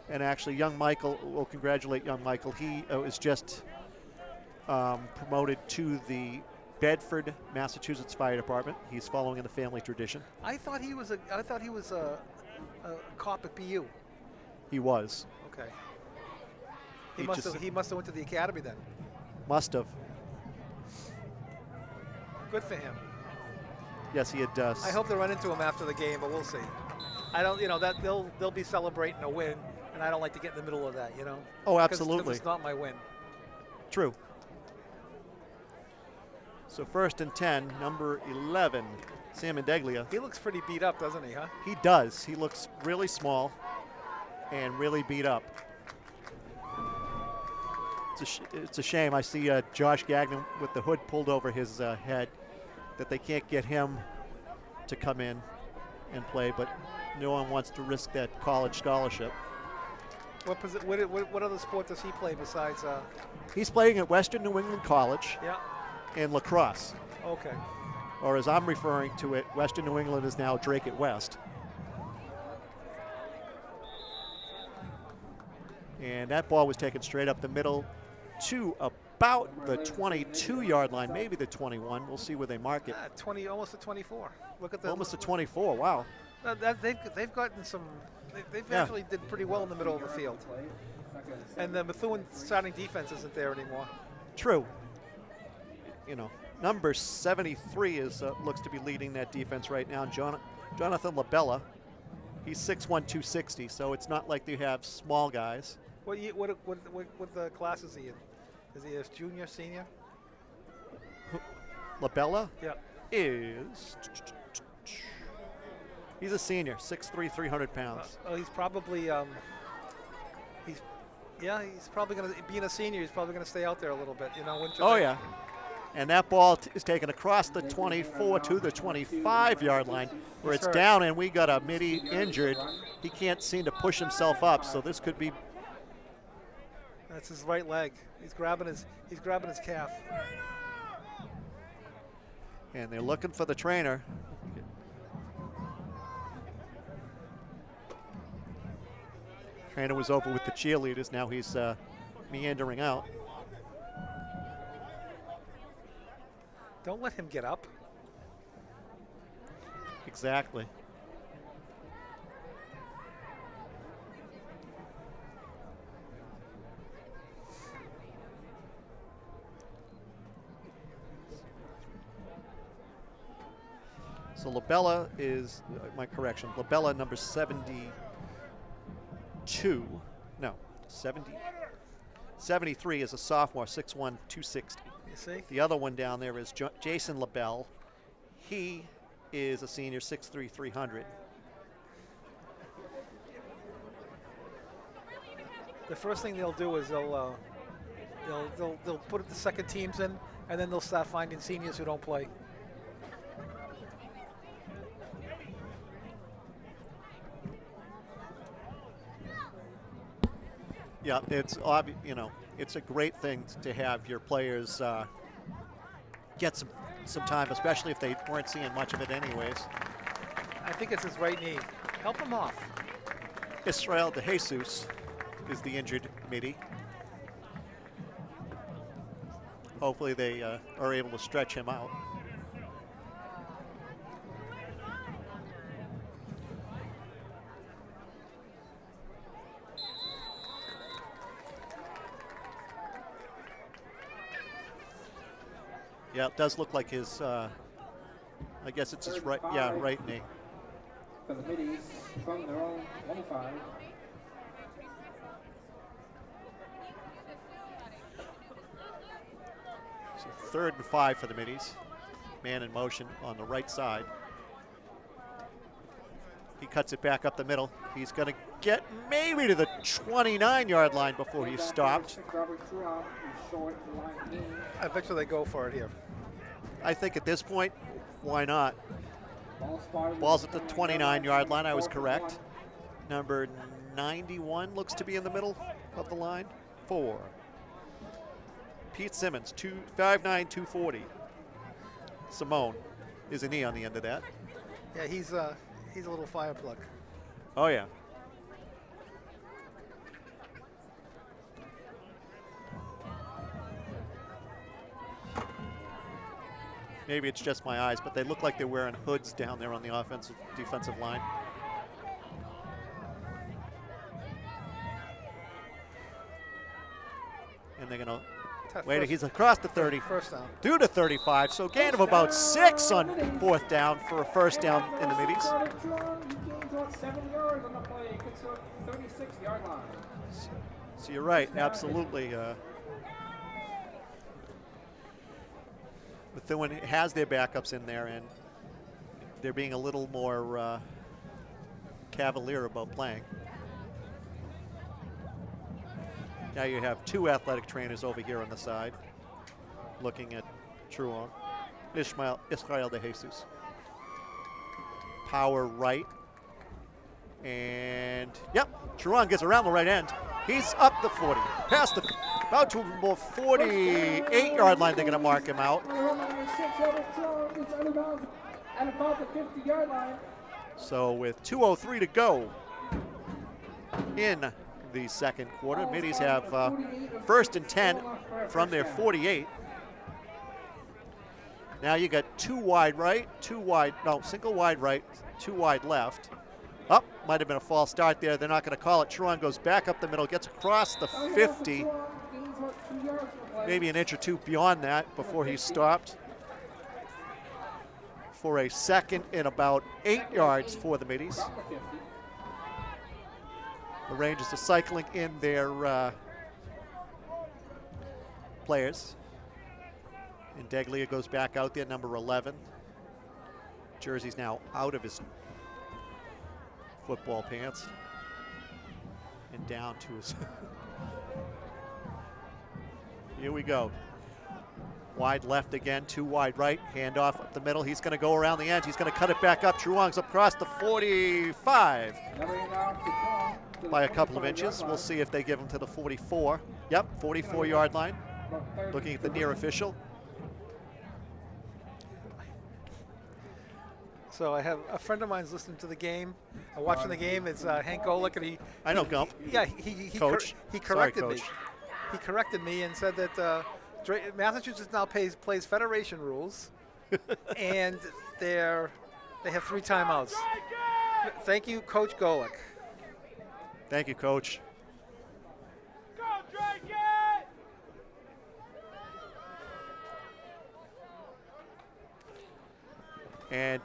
And actually, young Michael, we'll congratulate young Michael. He is just promoted to the Bedford, Massachusetts Fire Department. He's following in the family tradition. I thought he was a cop at BU. He was. Okay. He must have went to the academy then. Must have. Good for him. Yes, he had. I hope they run into him after the game, but we'll see. I don't, that they'll be celebrating a win, and I don't like to get in the middle of that, Oh, absolutely. Because it's not my win. True. So 1st and 10, number 11, Sam Indeglia. He looks pretty beat up, doesn't he, huh? He does. He looks really small and really beat up. It's a shame. I see Josh Gagnon with the hood pulled over his head, that they can't get him to come in and play, but no one wants to risk that college scholarship. What other sport does he play besides? He's playing at Western New England College. Yeah. In lacrosse. Okay. Or as I'm referring to it, Western New England is now Dracut West. And that ball was taken straight up the middle to about the 22-yard line, maybe the 21. We'll see where they mark it. 20, almost a 24. Look at that. Almost a 24. Wow. They've gotten some. They've actually did pretty well in the middle of the field. And the Methuen starting defense isn't there anymore. True. Number 73 looks to be leading that defense right now. Jonathan LaBella. He's 6'1", 260, so it's not like they have small guys. What the class is he in? Is he a junior, senior? LaBella? Yeah. He's a senior, 6'3", 300 pounds. He's probably he's probably going to, being a senior, he's probably going to stay out there a little bit, wouldn't you think? Yeah. And that ball is taken across the 24 to the 25-yard line, where it's down, and we got a Middie injured. He can't seem to push himself up, so this could be. That's his right leg. He's grabbing his calf. And they're looking for the trainer. Trainer was over with the cheerleaders. Now he's meandering out. Don't let him get up. Exactly. So LaBella is, my correction, LaBella number 73 is a sophomore, 6'1", 260. You see? The other one down there is Jason LaBelle. He is a senior, 6'3", 300. The first thing they'll do is they'll put the second teams in, and then they'll start finding seniors who don't play. Yeah, it's it's a great thing to have your players get some time, especially if they weren't seeing much of it anyways. I think it's his right knee. Help him off. Israel De Jesus is the injured Middie. Hopefully they are able to stretch him out. Yeah, it does look like his, I guess it's his right knee. For the Middies from their own 25. So 3rd and 5 for the Middies. Man in motion on the right side. He cuts it back up the middle. He's going to get maybe to the 29-yard line before he's stopped. I bet you they go for it here. I think at this point, why not? Ball's at the 29-yard line. I was correct. Number 91 looks to be in the middle of the line. 4. Pete Simmons, 5'9", 240. Simone is an E on the end of that. Yeah, he's a little fire plug. Oh, yeah. Maybe it's just my eyes, but they look like they're wearing hoods down there on the defensive line. And they're going to wait. He's across the 30. First down. Due to 35, so gain of about 6 on 4th down for a first down in the middies. He gains about 7 yards on the play. Gets to the 36-yard line. So you're right, absolutely. Methuen has their backups in there, and they're being a little more cavalier about playing. Now you have 2 athletic trainers over here on the side looking at Truong. Israel de Jesus. Power right. And, yep, Truong gets around the right end. He's up the 40, past the, about to the 48-yard line. They're going to mark him out. At about the 50-yard line. So with 2:03 to go in the second quarter, Middies have 1st and 10 from their 48. Now you got 2 wide right, 2 wide, no, single wide right, 2 wide left. Up, might have been a false start there. They're not going to call it. Truong goes back up the middle, gets across the 50, maybe an inch or 2 beyond that before he's stopped for a 2nd and about 8 yards for the Middies. The Rangers are cycling in their players. And Deglia goes back out there, number 11. Jersey's now out of his football pants and down to his. Here we go. Wide left again, 2 wide right, handoff up the middle. He's going to go around the edge. He's going to cut it back up. Truong's across the 45 by a couple of inches. We'll see if they give him to the 44. Yep, 44-yard line. Looking at the near official. So I have a friend of mine's listening to the game, watching the game. It's Hank Golick, and he. I know Gump. Yeah, he Coach. He corrected Sorry, me. Coach. He corrected me and said that Massachusetts now plays Federation rules, and they have 3 timeouts. Thank you, Coach Golick. Thank you, Coach. Go, Dracut! And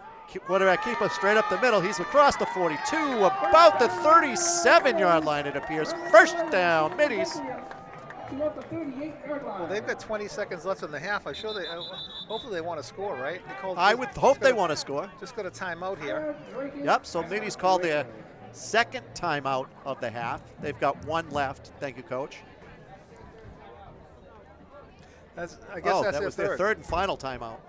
quarterback keep him straight up the middle. He's across the 42, about the 37-yard line, it appears. First down, Middies. Well, they've got 20 seconds left in the half. I'm sure hopefully they want to score, right? I would hope they want to score. Just got a timeout here. Yep, so Middies called their 2nd timeout of the half. They've got 1 left. Thank you, Coach. I guess that's that was their 3rd and final timeout.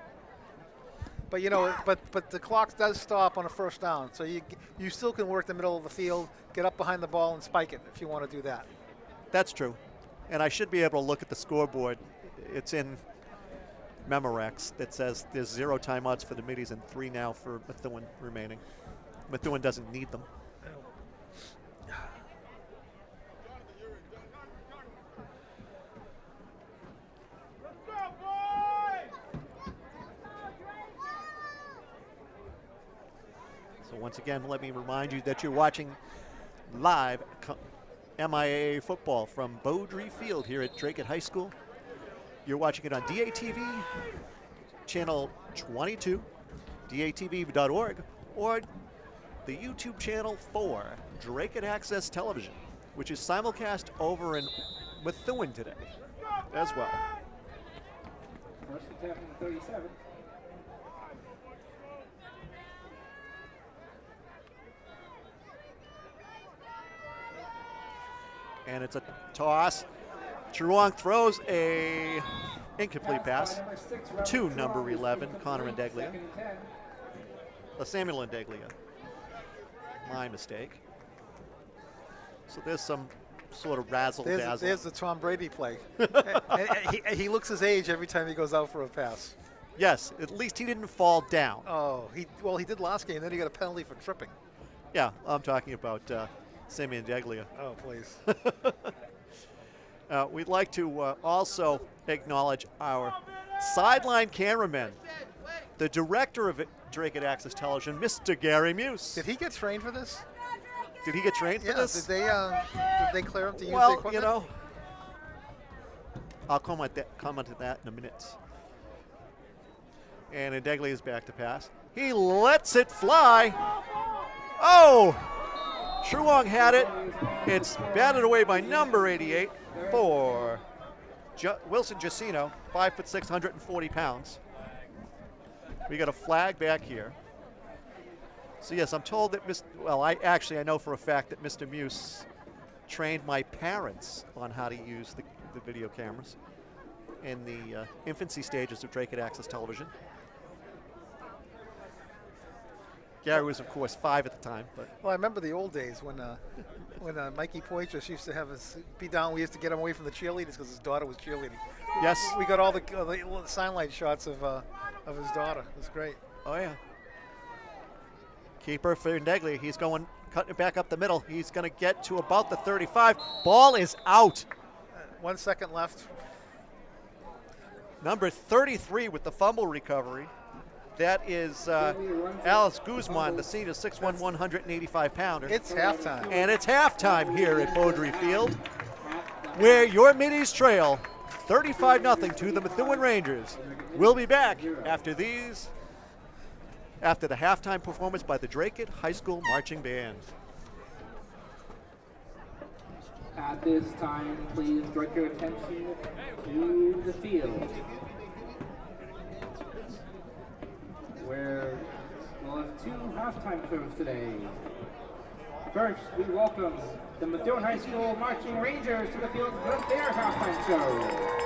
But you know, but the clock does stop on a first down, so you still can work the middle of the field, get up behind the ball, and spike it if you want to do that. That's true, and I should be able to look at the scoreboard. It's in Memorex that says there's 0 timeouts for the Middies and 3 now for Methuen remaining. Methuen doesn't need them. So once again, let me remind you that you're watching live MIAA football from Beaudry Field here at Dracut High School. You're watching it on DATV, channel 22, datv.org, or the YouTube channel for Dracut Access Television, which is simulcast over in Methuen today as well. First and 10 from the 37. And it's a toss. Truong throws a incomplete pass to number 11, Connor Indeglia. Samuel Indeglia. My mistake. So there's some sort of razzle-dazzle. There's the Tom Brady play. and he looks his age every time he goes out for a pass. Yes, at least he didn't fall down. Oh, he did last game. Then he got a penalty for tripping. Yeah, I'm talking about Samuel Indeglia. Oh, please. We'd like to also acknowledge our sideline cameraman, the director of Dracut Access Television, Mr. Gary Muse. Did he get trained for this? Did he get trained for this? Did they clear him to use the Well, equipment? you know, I'll comment to that in a minute. And Indeglia is back to pass. He lets it fly. Oh! Truong had it. It's batted away by number 88 for Wilson Jacino, 5'6", 140 pounds. We got a flag back here. So yes, I'm told that I know for a fact that Mr. Muse trained my parents on how to use the video cameras in the infancy stages of Dracut Access Television. Gary was, of course, 5 at the time. But Well, I remember the old days when Mikey Poitras used to have us be down. We used to get him away from the cheerleaders because his daughter was cheerleading. yes. We got all the sideline shots of his daughter. It was great. Oh, yeah. Keeper for Indeglia. He's cutting it back up the middle. He's going to get to about the 35. Ball is out. 1 second left. Number 33 with the fumble recovery. That is Alice Guzman, the senior 6'1", 185-pounder. It's halftime. And it's halftime here at Beaudry Field, where your Middies trail 35-0 to the Methuen Rangers. We'll be back after the halftime performance by the Dracut High School Marching Band. At this time, please direct your attention to the field, where we'll have 2 halftime shows today. First, we welcome the Methuen High School Marching Rangers to the field for their halftime show.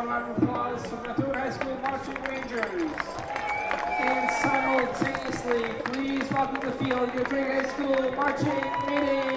round of applause from the Methuen High School Marching Rangers. And simultaneously, please welcome to the field your Dracut High School Marching Ladies.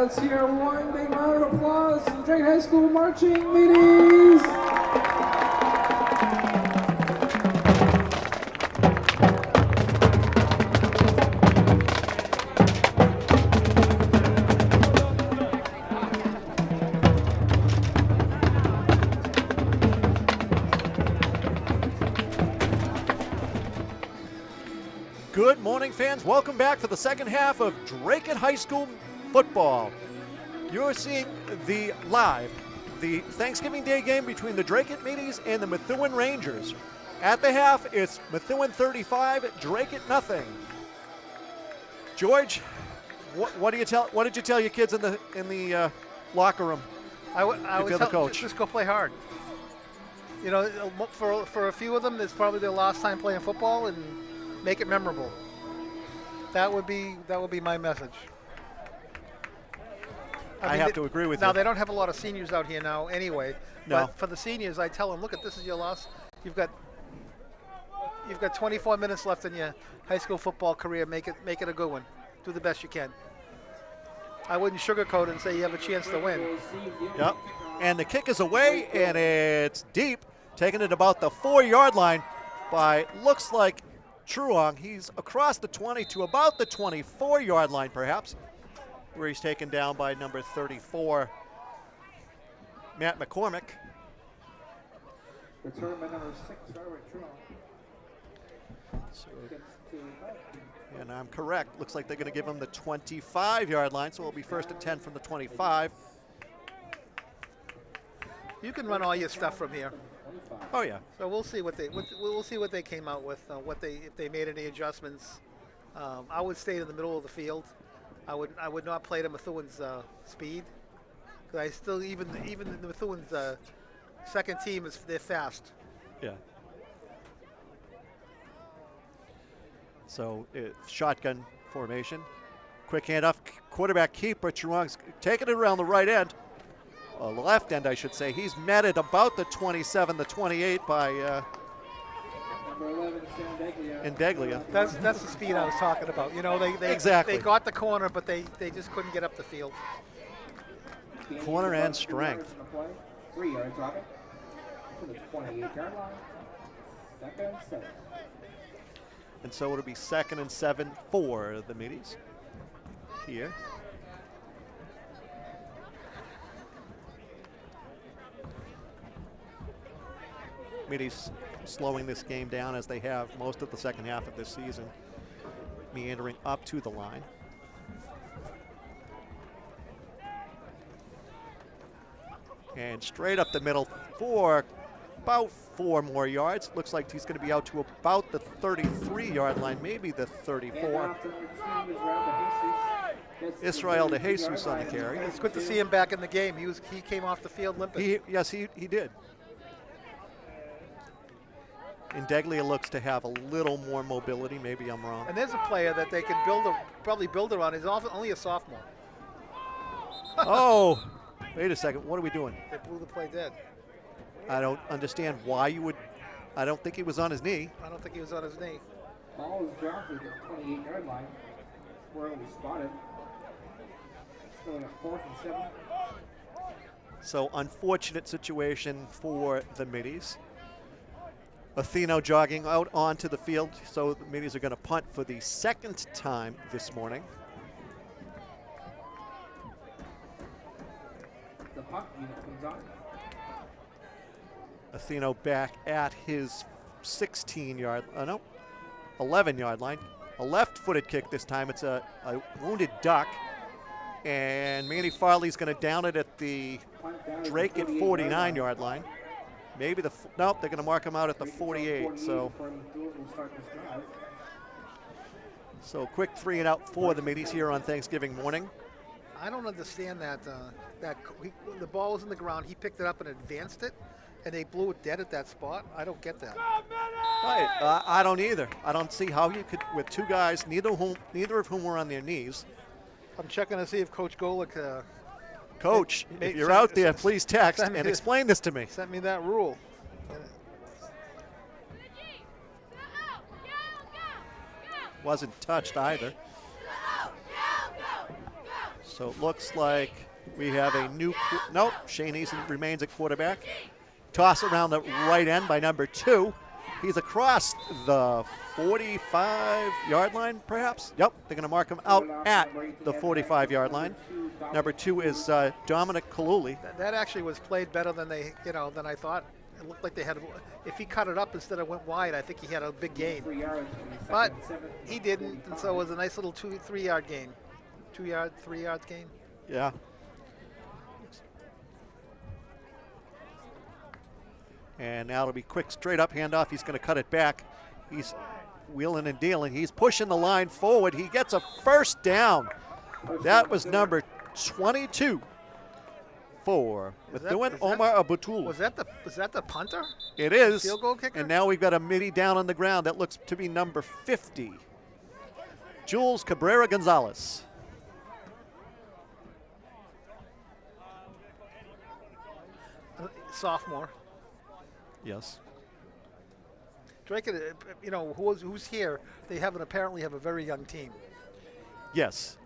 let's hear one big round of applause for the Dracut High School marching ladies. Good morning, fans. Welcome back for the second half of Dracut High School football. You're seeing the Thanksgiving Day game between the Dracut Meanies and the Methuen Rangers. At the half, it's Methuen 35, Dracut nothing. George, what did you tell your kids in the locker room? I would the tell coach. just go play hard. You know, for a few of them, it's probably their last time playing football, and make it memorable. That would be my message. I have to agree with you. Now, they don't have a lot of seniors out here now anyway. No. But for the seniors, I tell them, look, this is your last. You've got 24 minutes left in your high school football career. Make it a good one. Do the best you can. I wouldn't sugarcoat it and say you have a chance to win. Yep. And the kick is away, and it's deep, taking it about the 4-yard line by, looks like, Truong. He's across the 20 to about the 24-yard line, perhaps, where he's taken down by number 34, Matt McCormick. Return by number 6, Robert Truong. So, and I'm correct. Looks like they're going to give him the 25-yard line, so it'll be first and 10 from the 25. You can run all your stuff from here. Oh yeah. So we'll see what they came out with. If they made any adjustments. I would stay in the middle of the field. I would not play to Methuen's speed. Because I still even the Methuen's second team they're fast. Yeah. So it's shotgun formation. Quick handoff. Quarterback keeper. Truong's taking it around the right end. Left end, I should say. He's met at about the 27, the 28 by Number 11, Indeglia. That's the speed I was talking about. You know, they Exactly. They got the corner, but they just couldn't get up the field. Corner and strength. 3 yards dropping to the 28-yard line. Second and 7. And so it'll be 2nd and 7 for the Meanies here. Meanies slowing this game down as they have most of the second half of this season, meandering up to the line. And straight up the middle for about 4 more yards. Looks like he's going to be out to about the 33-yard line, maybe the 34. Israel de Jesus on the carry. It's good to see him back in the game. He came off the field limping. Yes, he did. Indeglia looks to have a little more mobility. Maybe I'm wrong. And there's a player that they can probably build around. He's only a sophomore. Oh, wait a second. What are we doing? They blew the play dead. I don't understand why you would. I don't think he was on his knee. I don't think he was on his knee. Ball is dropped at the 28-yard line. Squarely spotted. Still in a 4th and 7. So unfortunate situation for the Middies. Atheno jogging out onto the field, so the Middies are going to punt for the second time this morning. The punt unit comes on. Atheno back at his 11-yard line. A left-footed kick this time. It's a wounded duck. And Manny Farley's going to down it at the Dracut 49-yard line. Maybe nope, they're going to mark him out at the 48. So quick 3 and out for the Middies here on Thanksgiving morning. I don't understand that the ball was in the ground. He picked it up and advanced it, and they blew it dead at that spot. I don't get that. Right, I don't either. I don't see how you could, with 2 guys, neither of whom were on their knees. I'm checking to see if Coach Golick. Coach, if you're out there, please text and explain this to me. Sent me that rule. Wasn't touched either. So it looks like we have a new, nope, Shane Eason remains at quarterback. Toss around the right end by number 2. He's across the 45-yard line, perhaps. Yep, they're going to mark him out at the 45-yard line. Number 2 is Dominic Kaluli. That actually was played better than than I thought. It looked like they had. If he cut it up instead of went wide, I think he had a big gain. But he didn't, and so it was a nice little 2-3-yard gain. 3 yards gain. Yeah. And now it'll be quick, straight up handoff. He's going to cut it back. He's wheeling and dealing. He's pushing the line forward. He gets a first down. That was number 22 for Methuen Omar Abutul. Was that the punter? It is. Field goal kicker? And now we've got a midi down on the ground. That looks to be number 50. Jules Cabrera Gonzalez. Sophomore. Yes. Dracut, who's here? They apparently have a very young team. Yes.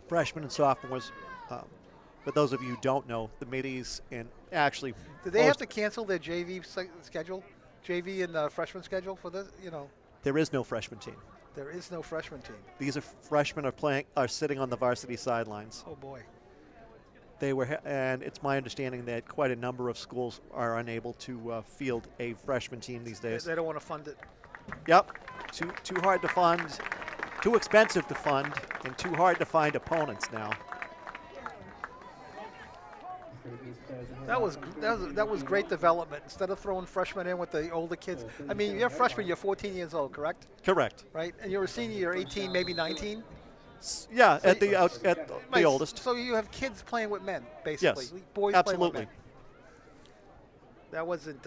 Freshmen and sophomores. For those of you who don't know, the middies and actually. Did they have to cancel their JV schedule? JV and freshman schedule for this? There is no freshman team. There is no freshman team. These are freshmen are sitting on the varsity sidelines. Oh boy. And it's my understanding that quite a number of schools are unable to field a freshman team these days. They don't want to fund it. Yep, too hard to fund, too expensive to fund, and too hard to find opponents now. That was great development. Instead of throwing freshmen in with the older kids. I mean, you're a freshman. You're 14 years old, correct? Correct. Right, and you're a senior. You're 18, maybe 19. Yeah, So at the oldest. So you have kids playing with men, basically. Yes, Boys absolutely. playing with men. That wasn't.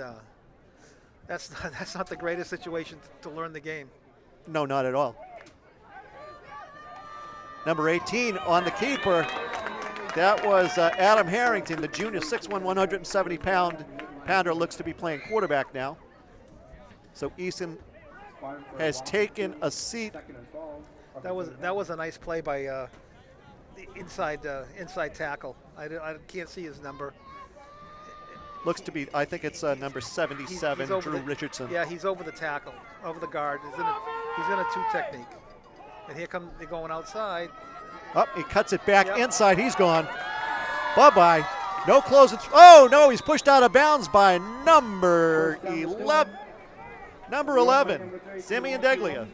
That's not the greatest situation to learn the game. No, not at all. Number 18 on the keeper. That was Adam Harrington, the junior, 6'1", 170-pounder, looks to be playing quarterback now. So Eason has taken a seat. That was a nice play by the inside tackle. I can't see his number. Looks to be, I think it's number 77, Drew Richardson. Yeah, he's over the tackle, over the guard. He's in a 2 technique. And here they're going outside. Up, he cuts it back inside. He's gone. Bye-bye. No closing. Oh, no, he's pushed out of bounds by number 11. Number 11, Simeon Deglia.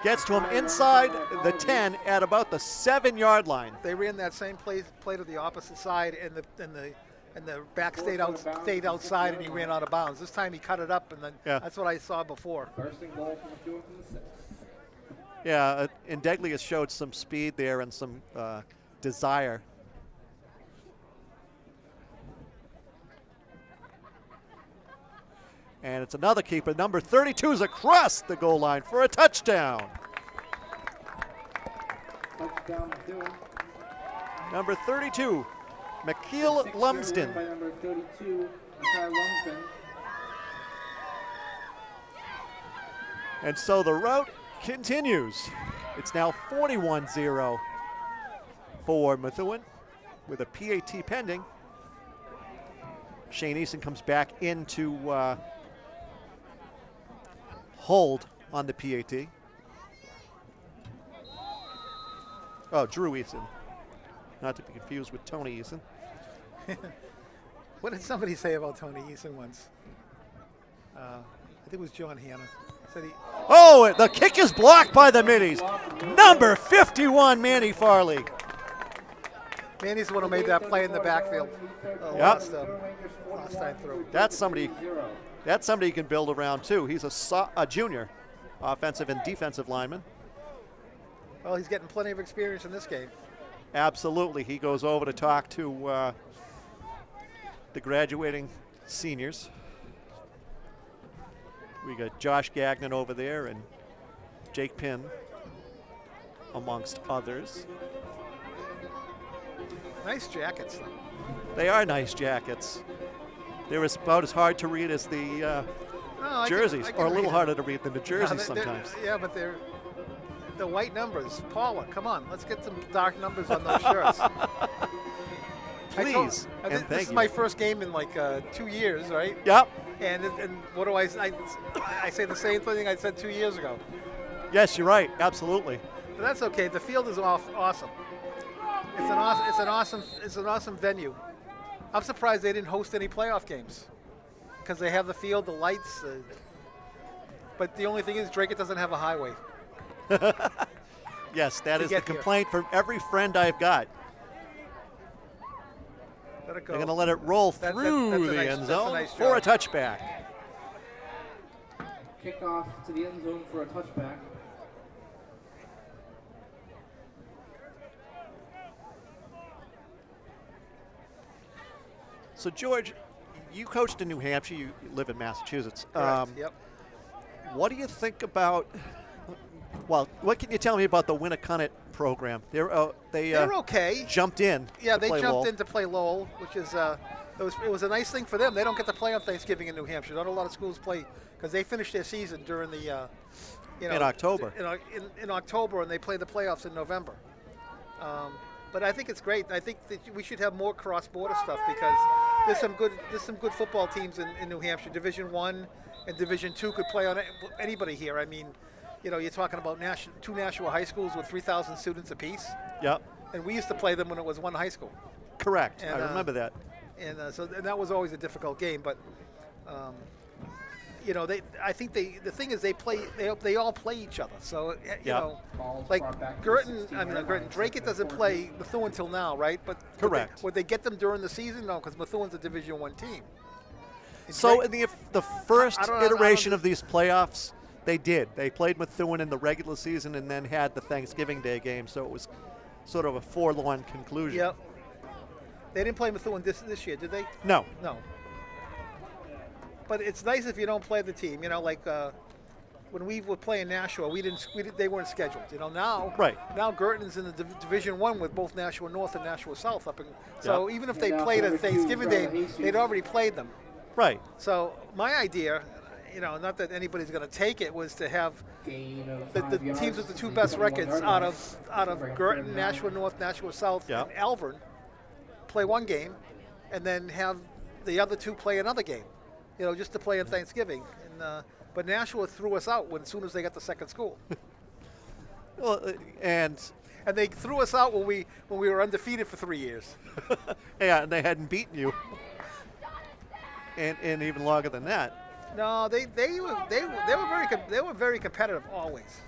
Gets to him inside the 10 at about the 7-yard line. They ran that same play to the opposite side, and the back stayed outside, and he ran out of bounds. This time he cut it up, and then that's what I saw before. First and goal from the 2 from the 6. Yeah, and Deglia showed some speed there and some desire. And it's another keeper. Number 32 is across the goal line for a touchdown. Touchdown Methuen. Number 32, McKeel Lumsden. By number 32, Makai Lumsden. And so the route continues. It's now 41-0 for Methuen with a PAT pending. Shane Eason comes back into hold on the PAT. Oh, Drew Eason. Not to be confused with Tony Eason. What did somebody say about Tony Eason once? I think it was John Hanna. Said he. Oh, the kick is blocked by the middies. Number 51, Manny Farley. Manny's the one who made that play in the backfield. Last time through. That's somebody you can build around too. He's a junior, offensive and defensive lineman. Well, he's getting plenty of experience in this game. Absolutely. He goes over to talk to the graduating seniors. We got Josh Gagnon over there and Jake Pinn, amongst others. Nice jackets, though. They are nice jackets. They're about as hard to read as the jerseys, or a little harder to read than the jerseys sometimes. Yeah, but they're the white numbers. Paula, come on, let's get some dark numbers on those shirts. Please, and this thank is you. my first game in like 2 years, right? Yep. And what do I say the same thing I said 2 years ago. Yes, you're right. Absolutely. But that's okay. The field is awesome. It's an awesome venue. I'm surprised they didn't host any playoff games because they have the field, the lights. But the only thing is, Dracut doesn't have a highway. Yes, that To is the get here. complaint from every friend I've got. Let it go. They're going to let it roll That's through a the nice- end that's a zone nice for a job. touchback. Kickoff to the end zone for a touchback. So, George, you coached in New Hampshire. You live in Massachusetts. Correct. Yep. What do you think about? Well, what can you tell me about the Winnicott program? They're okay. jumped in. Yeah, to they play jumped Lowell. in to play Lowell, which is it was a nice thing for them. They don't get to play on Thanksgiving in New Hampshire. Not a lot of schools play because they finish their season during the In October. In October, and they play the playoffs in November. But I think it's great. I think that we should have more cross-border stuff because there's some good football teams in New Hampshire. Division I and Division II could play on anybody here. I mean, you're talking about two national high schools with 3,000 students apiece. Yep. And we used to play them when it was one high school. Correct. And, I remember that. And and that was always a difficult game. But I think the thing is they all play each other. So Ball's like brought back to Girton, the 16-yard line. Dracut doesn't play Methuen until now, right? But Correct. Would they get them during the season? No, because Methuen's a Division I team. So in the first I don't iteration of these playoffs, they did. They played Methuen in the regular season and then had the Thanksgiving Day game. So it was sort of a forlorn conclusion. Yep. They didn't play Methuen this year, did they? No. No. But it's nice if you don't play the team. Like when we were playing Nashua, they weren't scheduled. Now, Right. Now Girton's in the Division I with both Nashua North and Nashua South up in. So Yep. even if they Now played for on number two, Thanksgiving Day, Jesus. they'd already played them. Right. So my idea, not that anybody's going to take it, was to have Gain of the 5 yards. teams with the two Gain best 21 records yard out line. of Girton, Nashua North, Nashua South, Yeah. and Alvern play one game, and then have the other two play another game, just to play on Thanksgiving. And but Nashua threw us out as soon as they got the second school, Well, and and they threw us out when we were undefeated for 3 years. yeah, and they hadn't beaten you, and even longer than that. No, they were very competitive always.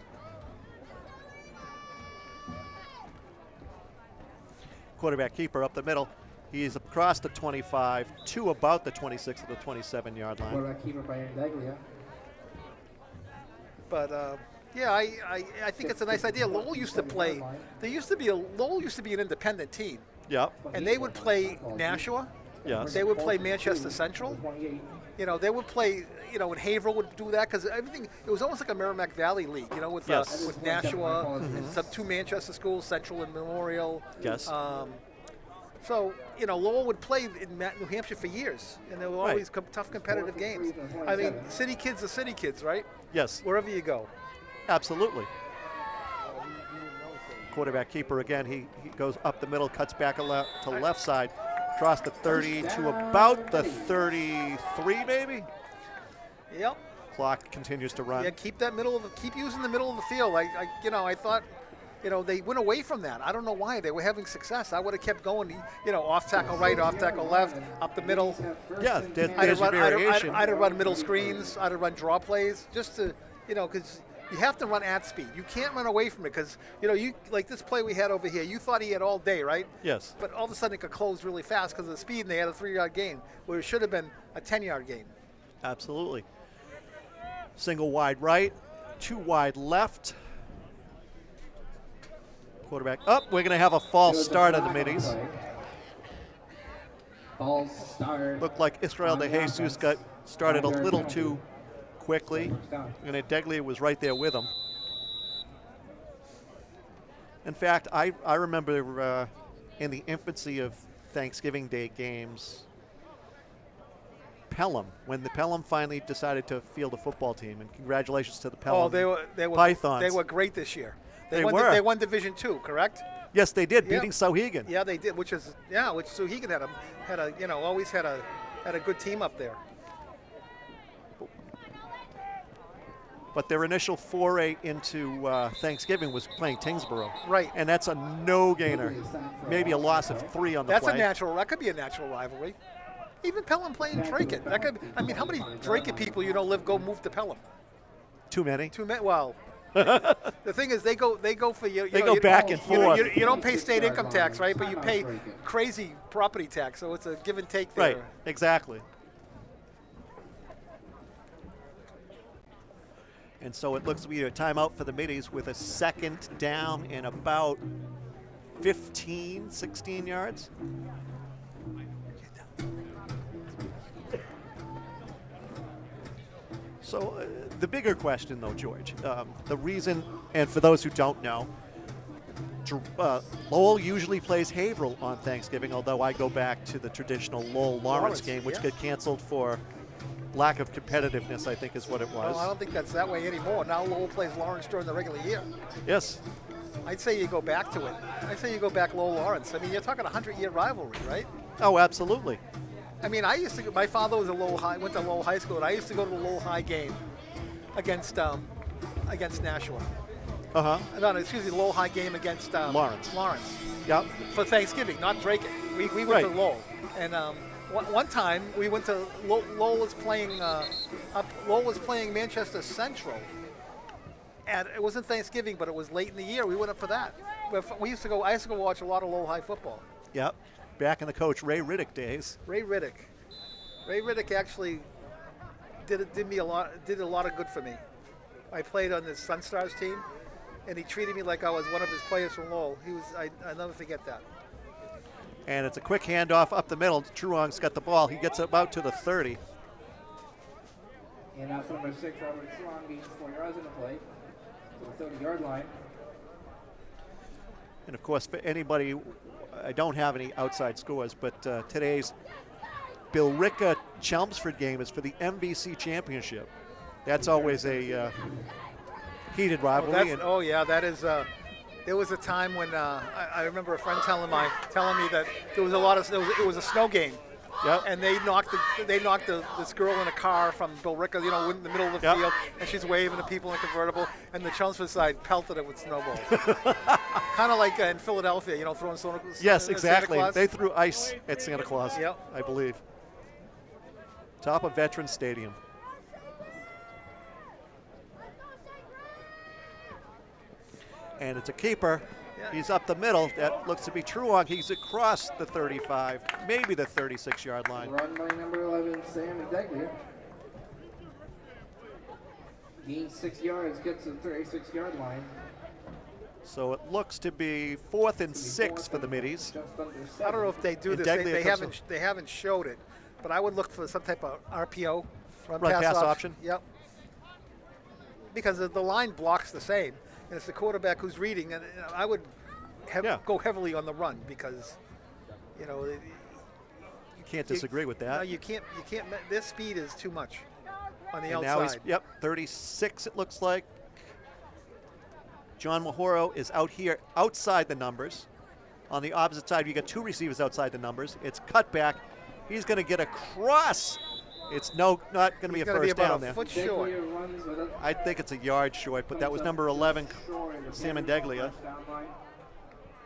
Quarterback keeper up the middle. He's across the 25 to about the 26 of the 27-yard line. Quarterback keeper by Daglia. But I think it's a nice idea. Lowell used to play. Lowell used to be an independent team, Yep. and they would play Nashua. Yes. They would play Manchester Central. 28. They would play. And Haverhill would do that because everything. It was almost like a Merrimack Valley league. With Yes. with Nashua and some two Manchester schools, Central and Memorial. Yes. So Lowell would play in New Hampshire for years, and there were Right. always tough competitive games. I mean, city kids are city kids, right? Yes. Wherever you go. Absolutely. Quarterback keeper again. He goes up the middle, cuts back to left side, across the 30 to about the 33, maybe. Yep. Clock continues to run. Yeah, keep using the middle of the field. I thought, they went away from that. I don't know why. They were having success. I would have kept going, off tackle right, off tackle left, up the middle. Yeah, there's I'd your variation. have run middle screens. I'd have run draw plays just to, because you have to run at speed. You can't run away from it because, you like this play we had over here. You thought he had all day, right? Yes. But all of a sudden it could close really fast because of the speed, and they had a 3-yard gain where it should have been a 10-yard gain. Absolutely. Single wide right, 2 wide left. Quarterback up. We're going to have a false start on the middies. False start. Looked like Israel de Jesus got started a little too quickly, and Deglia was right there with him. In fact, I remember in the infancy of Thanksgiving Day games, Pelham, when the Pelham finally decided to field a football team, and congratulations to the Pelham Oh, they were Pythons. They were great this year. They won, were. They won Division II, correct? Yes, they did, Yeah. beating Sauhegan. Yeah, they did. Which Sauhegan always had a good team up there. But their initial foray into Thanksgiving was playing Tingsboro. Right. And that's a no-gainer. Maybe a loss of 3 on the That's play. that could be a natural rivalry. Even Pelham playing Dracut. How many Dracut people move to Pelham? Too many. Well, the thing is, they go for you. They go back and forth. You don't pay state income tax, right? But you pay crazy property tax, so it's a give and take there. Right, exactly. And so it looks to be a timeout for the Middies with a second down and about 15, 16 yards. So the bigger question, though, George, the reason, and for those who don't know, Lowell usually plays Haverhill on Thanksgiving, although I go back to the traditional Lowell-Lawrence game, which got canceled for lack of competitiveness, I think is what it was. Well, I don't think that's that way anymore. Now Lowell plays Lawrence during the regular year. Yes. I'd say you go back to it. I'd say you go back Lowell-Lawrence. I mean, you're talking a 100-year rivalry, right? Oh, absolutely. I mean, my father was went to Lowell High School, and I used to go to the Lowell High game against Nashua. Uh-huh. No, excuse me, Lowell High game against Lawrence. Yep. For Thanksgiving, not Dracut. We went to Lowell, and one time we went to Lowell was playing Manchester Central, and it wasn't Thanksgiving, but it was late in the year. We went up for that. I used to go watch a lot of Lowell High football. Yep. Back in the coach Ray Riddick days. Ray Riddick actually did a lot of good for me. I played on the Sun Stars team, and he treated me like I was one of his players from Lowell. I never forget that. And it's a quick handoff up the middle. Truong's got the ball. He gets about to the 30. And that's number 6, Robert Truong, gains 4 yards in the play. To the 30-yard line. And of course, for anybody, I don't have any outside scores, but today's Billerica-Chelmsford game is for the MVC championship. That's always a heated rivalry. That is. There was a time when I remember a friend telling me that there was it was a snow game. Yep. And they knocked this girl in a car from Billerica, in the middle of the field, and she's waving to people in a convertible, and the Chelmsford side pelted it with snowballs. Kind of like in Philadelphia, throwing Santa Claus. Yes, exactly. They threw ice at Santa Claus, Yep. I believe. Top of Veterans Stadium. And it's a keeper. Yeah. He's up the middle. That looks to be Truong. He's across the 35, maybe the 36-yard line. Run by number 11, Sam Deglia. Gains 6 yards, gets to the 36-yard line. So it looks to be 4th and 6 for the Middies. I don't know if they do And this. They haven't showed it, but I would look for some type of RPO, run pass option. Yep. Because the line blocks the same, and it's the quarterback who's reading, and I would go heavily on the run because, You can't disagree with that. No, you can't. Their speed is too much on the And outside. now he's 36. It looks like. John Mahoro is out here outside the numbers. On the opposite side, you got 2 receivers outside the numbers. It's cut back. He's going to get across. It's not going to be a first down there. Foot short. I think it's a yard short, but that was number 11, Sam Deglia.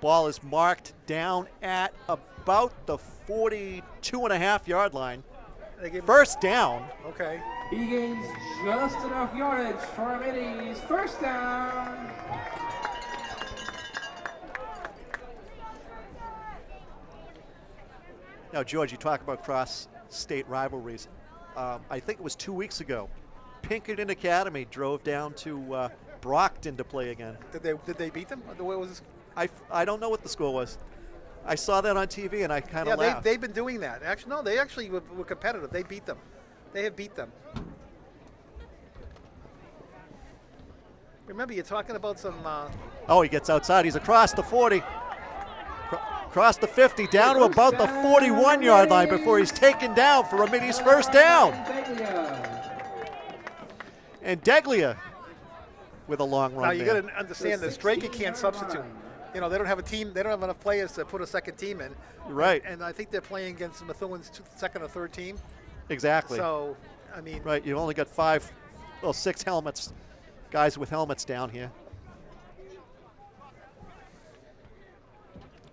Ball is marked down at about the 42.5-yard line. First down. Okay. He gains just enough yardage for Middies. First down. Now, George, you talk about cross-state rivalries. I think it was 2 weeks ago. Pinkerton Academy drove down to Brockton to play again. Did they beat them? What was this? I don't know what the score was. I saw that on TV and I kind of laughed. They've been doing that. Actually, no, they actually were competitive. They beat them. They have beat them. Remember, you're talking about some. He gets outside. He's across the 40, across the 50, down to about the 41-yard line before he's taken down for a Middies first down. And Deglia with a long run Now you there. got to understand this. Dracut can't substitute. You know, they don't have a team. They don't have enough players to put a second team in. Right. And I think they're playing against Methuen's second or third team. Exactly. So, I mean. Right, you've only got 6 helmets, guys with helmets down here.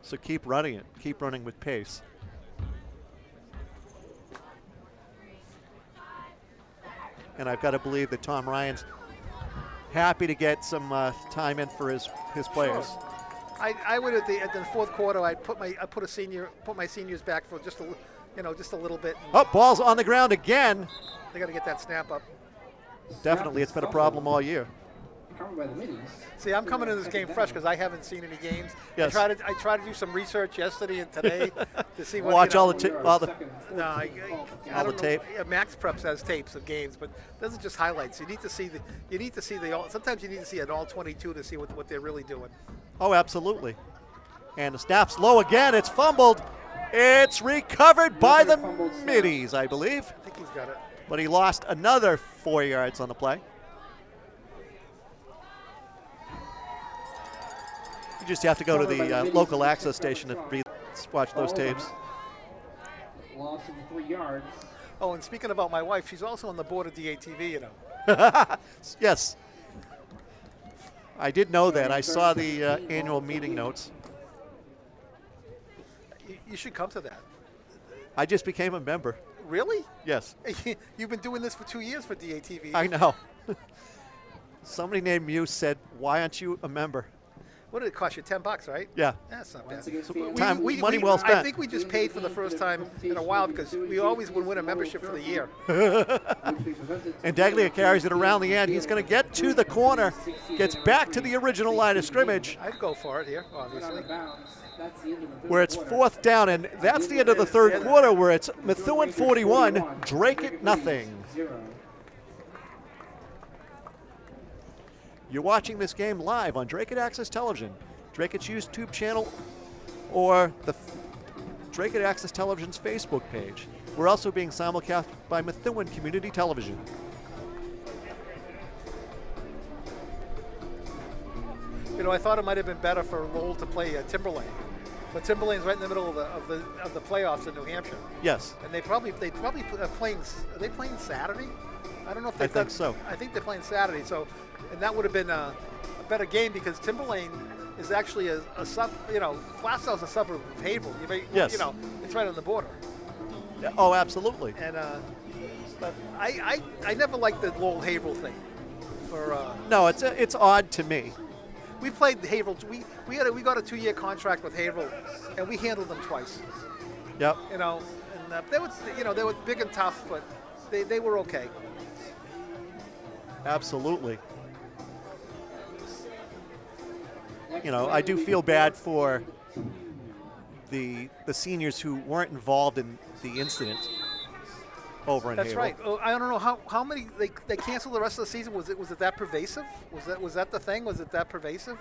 So keep running it. Keep running with pace. And I've got to believe that Tom Ryan's happy to get some time in for his players. Sure. I would at the fourth quarter. I put my seniors back for just a little bit. Oh, ball's on the ground again. They got to get that snap up. Definitely, it's been a problem all year. See, I'm coming into this game fresh because I haven't seen any games. Yes. I try to do some research yesterday and today to see what. Watch all the tape. Yeah, Max Preps has tapes of games, but those are just highlights. You need to see sometimes you need to see an all 22 to see what they're really doing. Oh, absolutely. And the snap's low again. It's fumbled. It's recovered by the middies, I believe. I think he's got it. But he lost another 4 yards on the play. You just have to go to the local access station to watch those tapes. Loss of 3 yards. Oh, and speaking about my wife, she's also on the board of DATV, you know. Yes. I did know that. I saw the annual meeting notes. You should come to that. I just became a member. Really? Yes. You've been doing this for 2 years for DATV. I know. Somebody named Muse said, "Why aren't you a member?" What did it cost you? $10, right? Yeah. That's not bad. Money well spent. I think we just paid for the first time in a while because we always would win a membership for the year. And Daglia carries it around the end. He's going to get to the corner, gets back to the original line of scrimmage. I'd go for it here, obviously. Where it's 4th down, and that's the end of the third quarter where it's Methuen 41, Dracut nothing. You're watching this game live on Dracut Access Television, Dracut's YouTube channel, or the Dracut Access Television's Facebook page. We're also being simulcast by Methuen Community Television. You know, I thought it might have been better for Lowell to play Timberlane, but Timberlane's right in the middle of the playoffs in New Hampshire. Yes. And they probably playing. Are they playing Saturday? I don't know if they. I think so. I think they're playing Saturday. So, and that would have been a better game because Timberlane is actually a sub. You know, Glasgow's a suburb of Haverhill. Yes. You know, it's right on the border. Yeah, oh, absolutely. And but I never liked the Lowell Haverhill thing. No, it's odd to me. We played Haverhill. We got a 2-year contract with Haverhill, and we handled them twice. Yep. You know, and they were big and tough, but they were okay. Absolutely. You know, I do feel bad for the seniors who weren't involved in the incident over in That's Haverhill. right. Oh, I don't know how many they canceled the rest of the season. Was it that pervasive? Was that the thing? Was it that pervasive?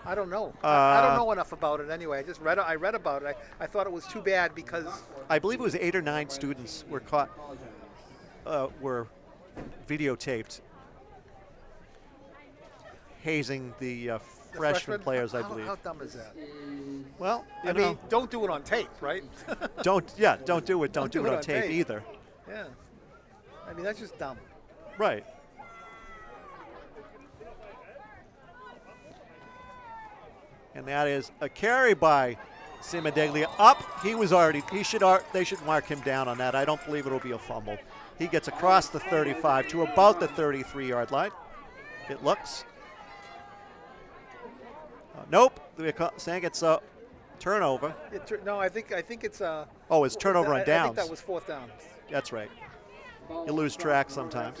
I don't know. I don't know enough about it anyway. I read about it. I thought it was too bad because I believe it was 8 or 9 students were caught, were videotaped hazing the freshman players, I believe. How dumb is that? Well, I mean, don't do it on tape, right? don't do it. Don't do it on tape either. Yeah. I mean, that's just dumb. Right. And that is a carry by Simondeglia up. They should mark him down on that. I don't believe it'll be a fumble. He gets across the 35 to about the 33-yard line. It looks. Nope. Saying it's a turnover. No, I think it's Oh, it's turnover on downs. I think that was 4th down. That's right. You lose track sometimes.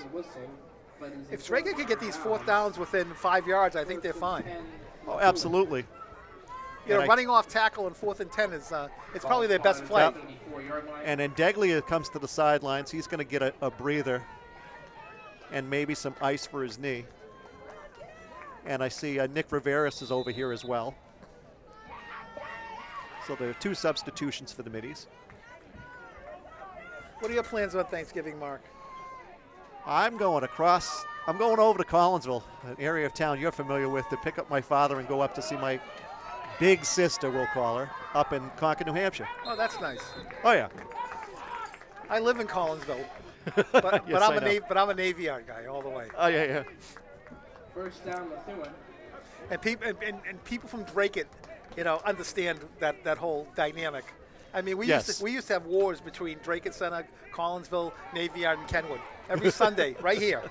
If Dracut could get these 4th downs within 5 yards, I think they're fine. Oh, absolutely. You know, running off tackle in 4th and 10 is it's probably their best play. Yep. And then Deglia comes to the sidelines. He's going to get a breather and maybe some ice for his knee. And I see Nick Riveras is over here as well. So there are 2 substitutions for the middies. What are your plans on Thanksgiving, Mark? I'm going across I'm going over to Collinsville, an area of town you're familiar with, to pick up my father and go up to see my big sister, we'll call her, up in Concord, New Hampshire. Oh, that's nice. Oh, yeah. I live in Collinsville, but Yes, I'm a Navy Yard guy all the way. Oh, yeah. First down, Methuen. And people from Dracut, understand that whole dynamic. I mean, we used to have wars between Dracut Center, Collinsville, Navy Yard, and Kenwood every Sunday, right here.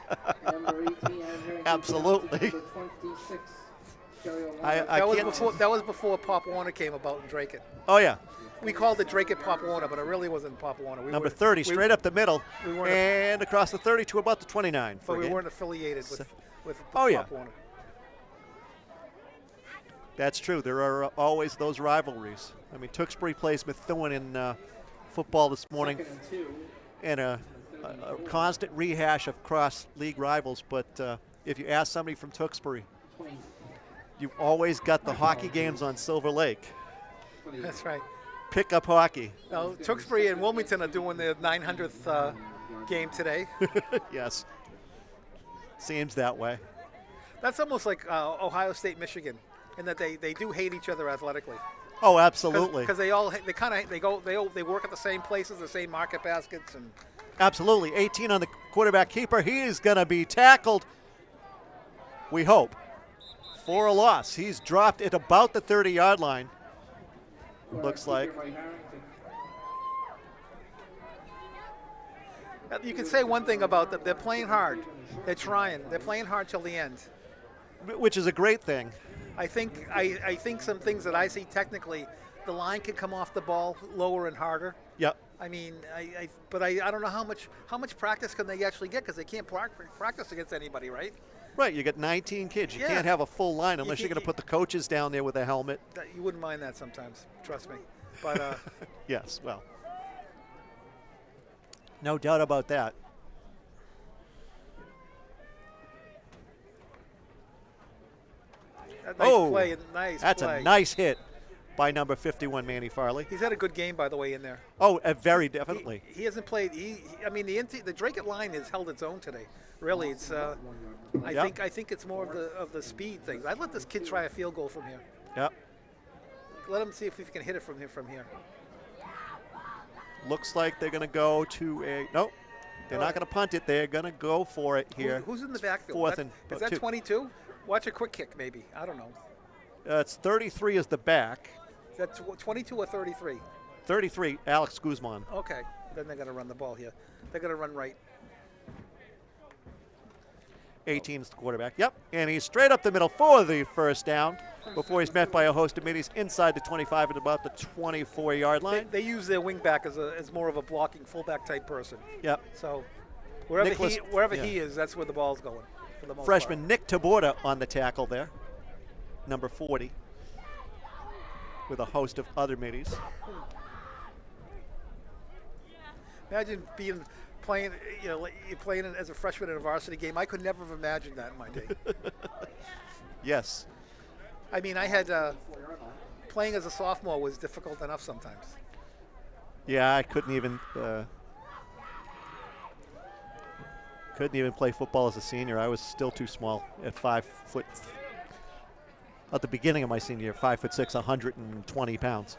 Number 18, entering Absolutely. number 26, Jerry That was before Pop Warner came about in Dracut. Oh, yeah. We called it Dracut Pop Warner, but it really wasn't Pop Warner. Number 30, straight up the middle, and across the 30 to about the 29. But we weren't affiliated with Oh, yeah. Pop Warner. That's true. There are always those rivalries. I mean, Tewksbury plays Methuen in football this morning, Second and 2. and a constant rehash of cross-league rivals. But if you ask somebody from Tewksbury, 20. you've always got the hockey games on Silver Lake. That's right. Pick-up hockey. Now, Tewksbury and Wilmington are doing their 900th game today. Yes. Seems that way. That's almost like Ohio State, Michigan, in that they do hate each other athletically. Oh, absolutely. Because they work at the same places, the same market baskets, and Absolutely. 18 on the quarterback keeper. He is going to be tackled, we hope, for a loss. He's dropped at about the 30-yard line, looks like. you can say one thing about them: they're playing hard, they're trying, they're playing hard till the end. Which is a great thing. I think some things that I see technically, the line can come off the ball lower and harder. Yep. I mean, but I don't know how much practice can they actually get, because they can't practice against anybody, right? Right, you got 19 kids. You Yeah. can't have a full line unless you're going to put the coaches down there with a helmet. You wouldn't mind that sometimes, trust me. But Yes, well, no doubt about that. nice That's play. a nice hit by number 51, Manny Farley. He's had a good game, by the way, in there. Oh, very definitely. He hasn't played. I mean, the Dracut line has held its own today. Really, it's. I think it's more of the speed things. I'd let this kid try a field goal from here. Yep. Let him see if he can hit it from here. Looks like they're going to go to a nope. They're not going to punt it. They're going to go for it here. Who's in the backfield? Fourth and is that 22? Watch a quick kick, maybe. I don't know. It's 33 is the back. Is that 22 or 33? 33, Alex Guzman. Okay. Then they're going to run the ball here. They're going to run right. 18 is the quarterback. Yep. And he's straight up the middle for the first down before he's met by a host of middies inside the 25 at about the 24-yard line. They use their wingback as more of a blocking fullback type person. Yep. So wherever he is, that's where the ball's going. For the most Freshman part. Nick Taborda on the tackle there, number 40, with a host of other middies. Imagine playing as a freshman in a varsity game. I could never have imagined that in my day. Yes. I mean, I had playing as a sophomore was difficult enough sometimes. Yeah, I couldn't even play football as a senior. I was still too small at 5 foot. At the beginning of my senior year, 5'6", 120 pounds.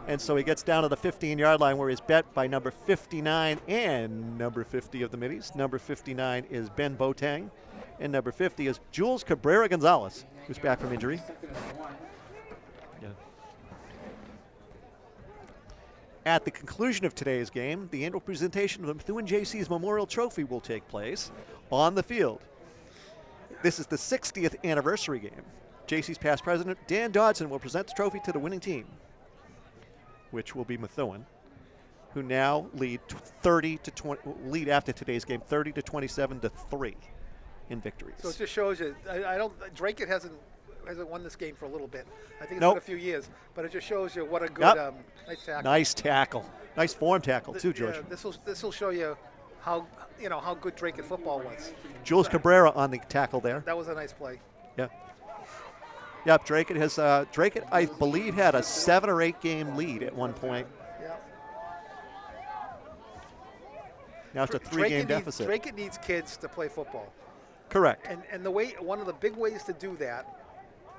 And so he gets down to the 15-yard line where he's bet by number 59 and number 50 of the middies. Number 59 is Ben Boateng, and number 50 is Jules Cabrera Gonzalez, who's back from injury. Yeah. At the conclusion of today's game, the annual presentation of the Methuen JC's Memorial Trophy will take place on the field. This is the 60th anniversary game. JC's past president, Dan Dodson, will present the trophy to the winning team, which will be Methuen, who now lead after today's game 30 to 27 to 3 in victories. So it just shows you. Dracut hasn't won this game for a little bit. I think it's Nope. been a few years, but it just shows you what a good nice tackle. Nice tackle. Nice form tackle too, George. This will show you how good Dracut football was. Jules Cabrera on the tackle there. That was a nice play. Yeah. Yep, Dracut, I believe, had a 7 or 8 game lead at one point. Yeah. Now it's a 3-game deficit. Dracut needs kids to play football. Correct. And one of the big ways to do that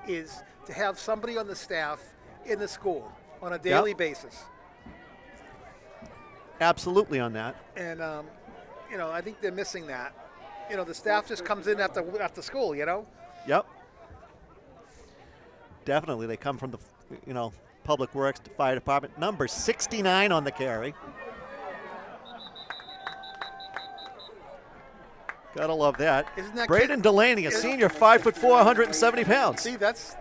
is to have somebody on the staff in the school on a daily basis. Absolutely on that. And I think they're missing that. The staff just comes in after school. Yep. Definitely, they come from the Public Works, the Fire Department. Number 69 on the carry. Gotta love that. Isn't that Braden Delaney, a senior, 5'4", 170 pounds. See, that's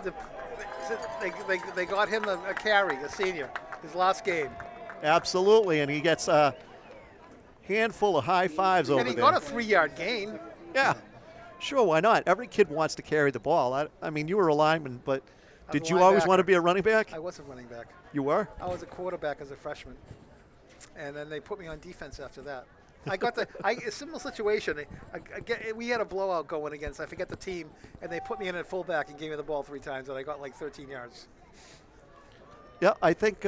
they got him a carry, a senior, his last game. Absolutely, and he gets a handful of high fives over there. And he got a 3-yard gain. Yeah, sure, why not? Every kid wants to carry the ball. I mean, you were a lineman, but did you always want to be a running back? I was a running back. You were? I was a quarterback as a freshman, and then they put me on defense after that. I got a similar situation. We had a blowout going against, I forget the team, and they put me in at fullback and gave me the ball 3 times, and I got like 13 yards. Yeah, I think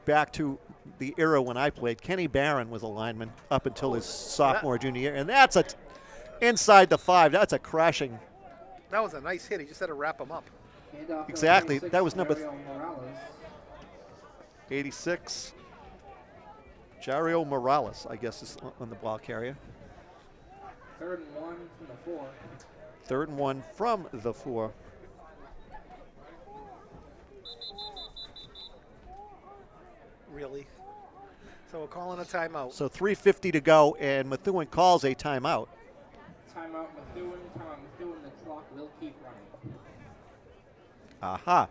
back to the era when I played, Kenny Barron was a lineman up until his sophomore, junior year, and that's inside the 5. That's a crashing. That was a nice hit. He just had to wrap him up. Exactly. That was number 86. Jario Morales, I guess, is on the ball carrier. 3rd and 1 from the 4. 3rd and 1 from the 4. Really? So we're calling a timeout. So 3:50 to go, and Methuen calls a timeout. Timeout Methuen. The clock will keep running. Aha.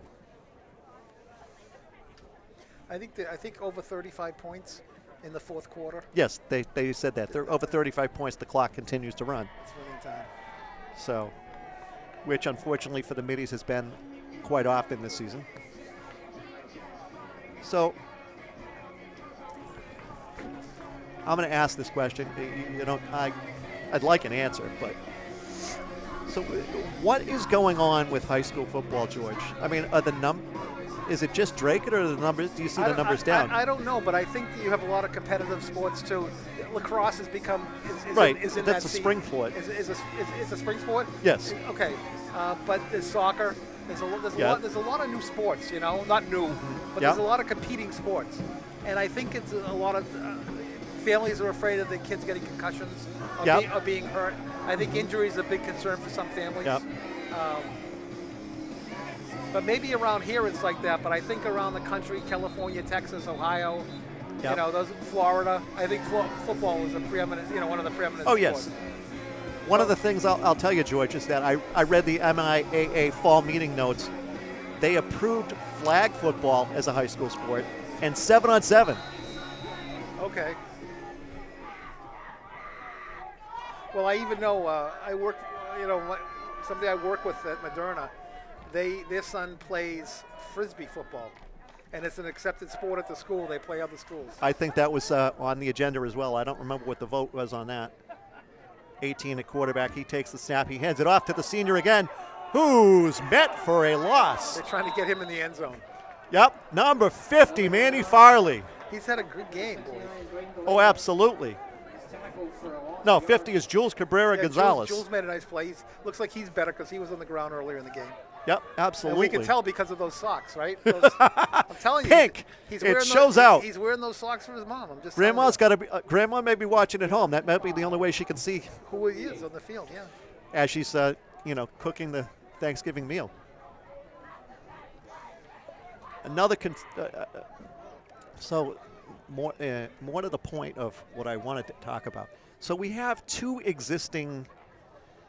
I think over 35 points in the 4th quarter. Yes, they said that. They're over 35 points, the clock continues to run. It's winning time. So, which unfortunately for the Middies has been quite often this season. So, I'm going to ask this question. I'd like an answer, but so what is going on with high school football, George? I mean, is it just Dracut, or the numbers? Do you see the numbers down? I don't know, but I think you have a lot of competitive sports too. Lacrosse has become right. Is in That's that a spring sport. Is a spring sport? Yes. Okay, but there's soccer. There's a lot of new sports. Not new, but there's a lot of competing sports, and I think it's a lot of families are afraid of their kids getting concussions or being hurt. I think injury is a big concern for some families. Yep. But maybe around here it's like that. But I think around the country, California, Texas, Ohio, those Florida. I think football is a preeminent, one of the preeminent. Oh sports. yes. One of the things I'll tell you, George, is that I read the MIAA fall meeting notes. They approved flag football as a high school sport and 7-on-7. Okay. Well, I even know I work. Somebody I work with at Moderna. Their son plays frisbee football, and it's an accepted sport at the school. They play other schools. I think that was on the agenda as well. I don't remember what the vote was on that. 18 at quarterback. He takes the snap. He hands it off to the senior again, who's met for a loss. They're trying to get him in the end zone. Yep, number 50, Manny Farley. He's had a good game, boy. Oh, absolutely. No, 50 is Jules Cabrera Gonzalez. Jules made a nice play. Looks like he's better because he was on the ground earlier in the game. Yep, absolutely. And we can tell because of those socks, right? I'm telling you. Pink. It shows out. He's wearing those socks for his mom. I'm just Grandma's got to be. Grandma may be watching at home. That might be the only way she can see who he is on the field. Yeah. As she's, cooking the Thanksgiving meal. Another. So, more to the point of what I wanted to talk about. So we have 2 existing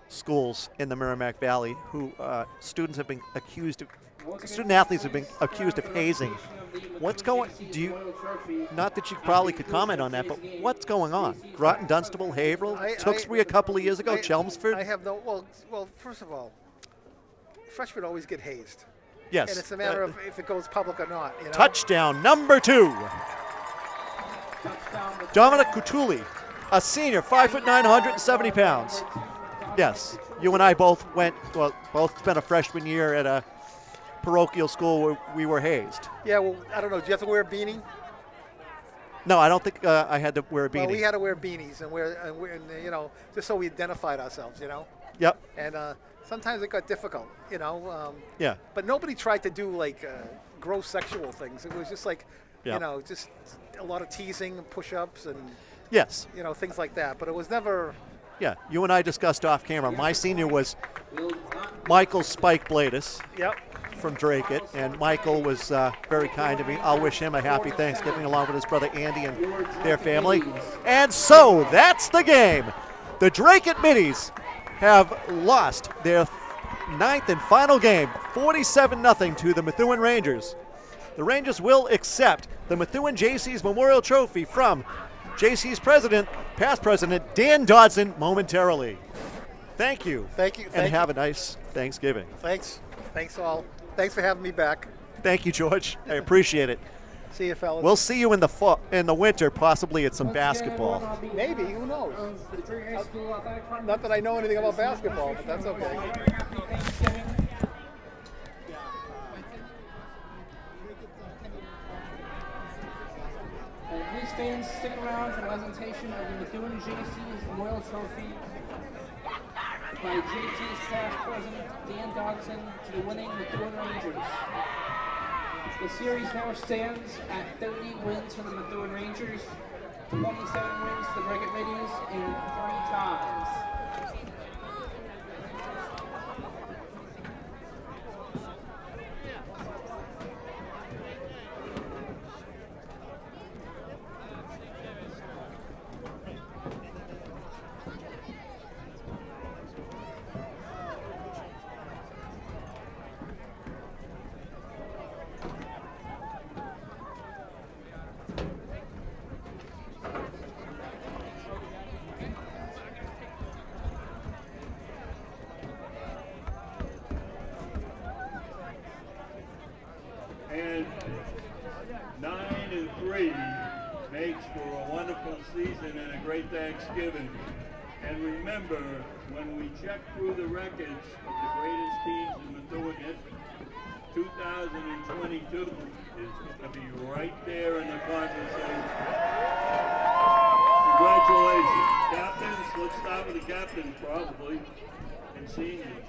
schools in the Merrimack Valley who student athletes have been accused of hazing. What's going? Not that you probably could comment on that, but what's going on? Groton, Dunstable, Haverhill, Tewksbury a couple of years ago, Chelmsford. I have no. Well, first of all, freshmen always get hazed. Yes. And it's a matter of if it goes public or not. Touchdown number 2. Dominic Cutuli, a senior, 5'9", 170 pounds. Yes, you and I both spent a freshman year at a parochial school where we were hazed. Yeah, well, I don't know. Do you have to wear a beanie? No, I don't think I had to wear a beanie. Well, we had to wear beanies and you know, just so we identified ourselves, you know. Yep. And sometimes it got difficult, you know. Yeah. But nobody tried to do like gross sexual things. It was just like, Yeah. you know, just a lot of teasing and push-ups and, Yes. you know, things like that. But it was never. Yeah. You and I discussed off camera. My senior was Michael Spike Bladis Yep. from Dracut, and Michael was very kind to me. I'll wish him a happy Thanksgiving along with his brother Andy and their family. And so that's the game. The Dracut Middies have lost their 9th and final game, 47-0 to the Methuen Rangers. The Rangers will accept the Methuen JC's Memorial Trophy from JC's president, past president, Dan Dodson, momentarily. Thank you. Thank you. And Thank have a nice Thanksgiving. Thanks. Thanks all. Thanks for having me back. Thank you, George. I appreciate it. See you, fellas. We'll see you in the winter, possibly at some basketball. Maybe. Who knows? Not that I know anything about basketball, but that's okay. Happy Thanksgiving. Please fans, stick around for the presentation of the Methuen JC's Memorial Trophy by JT's past president Dan Dodson to the winning Methuen Rangers. The series now stands at 30 wins for the Methuen Rangers, 27 wins for the Dracut Middies, and 3 ties. And 9-3 makes for a wonderful season and a great Thanksgiving. And remember, when we check through the records of the greatest teams in Methuen history, 2022 is going to be right there in the conversation. Congratulations. Captains, let's start with the captains probably, and seniors.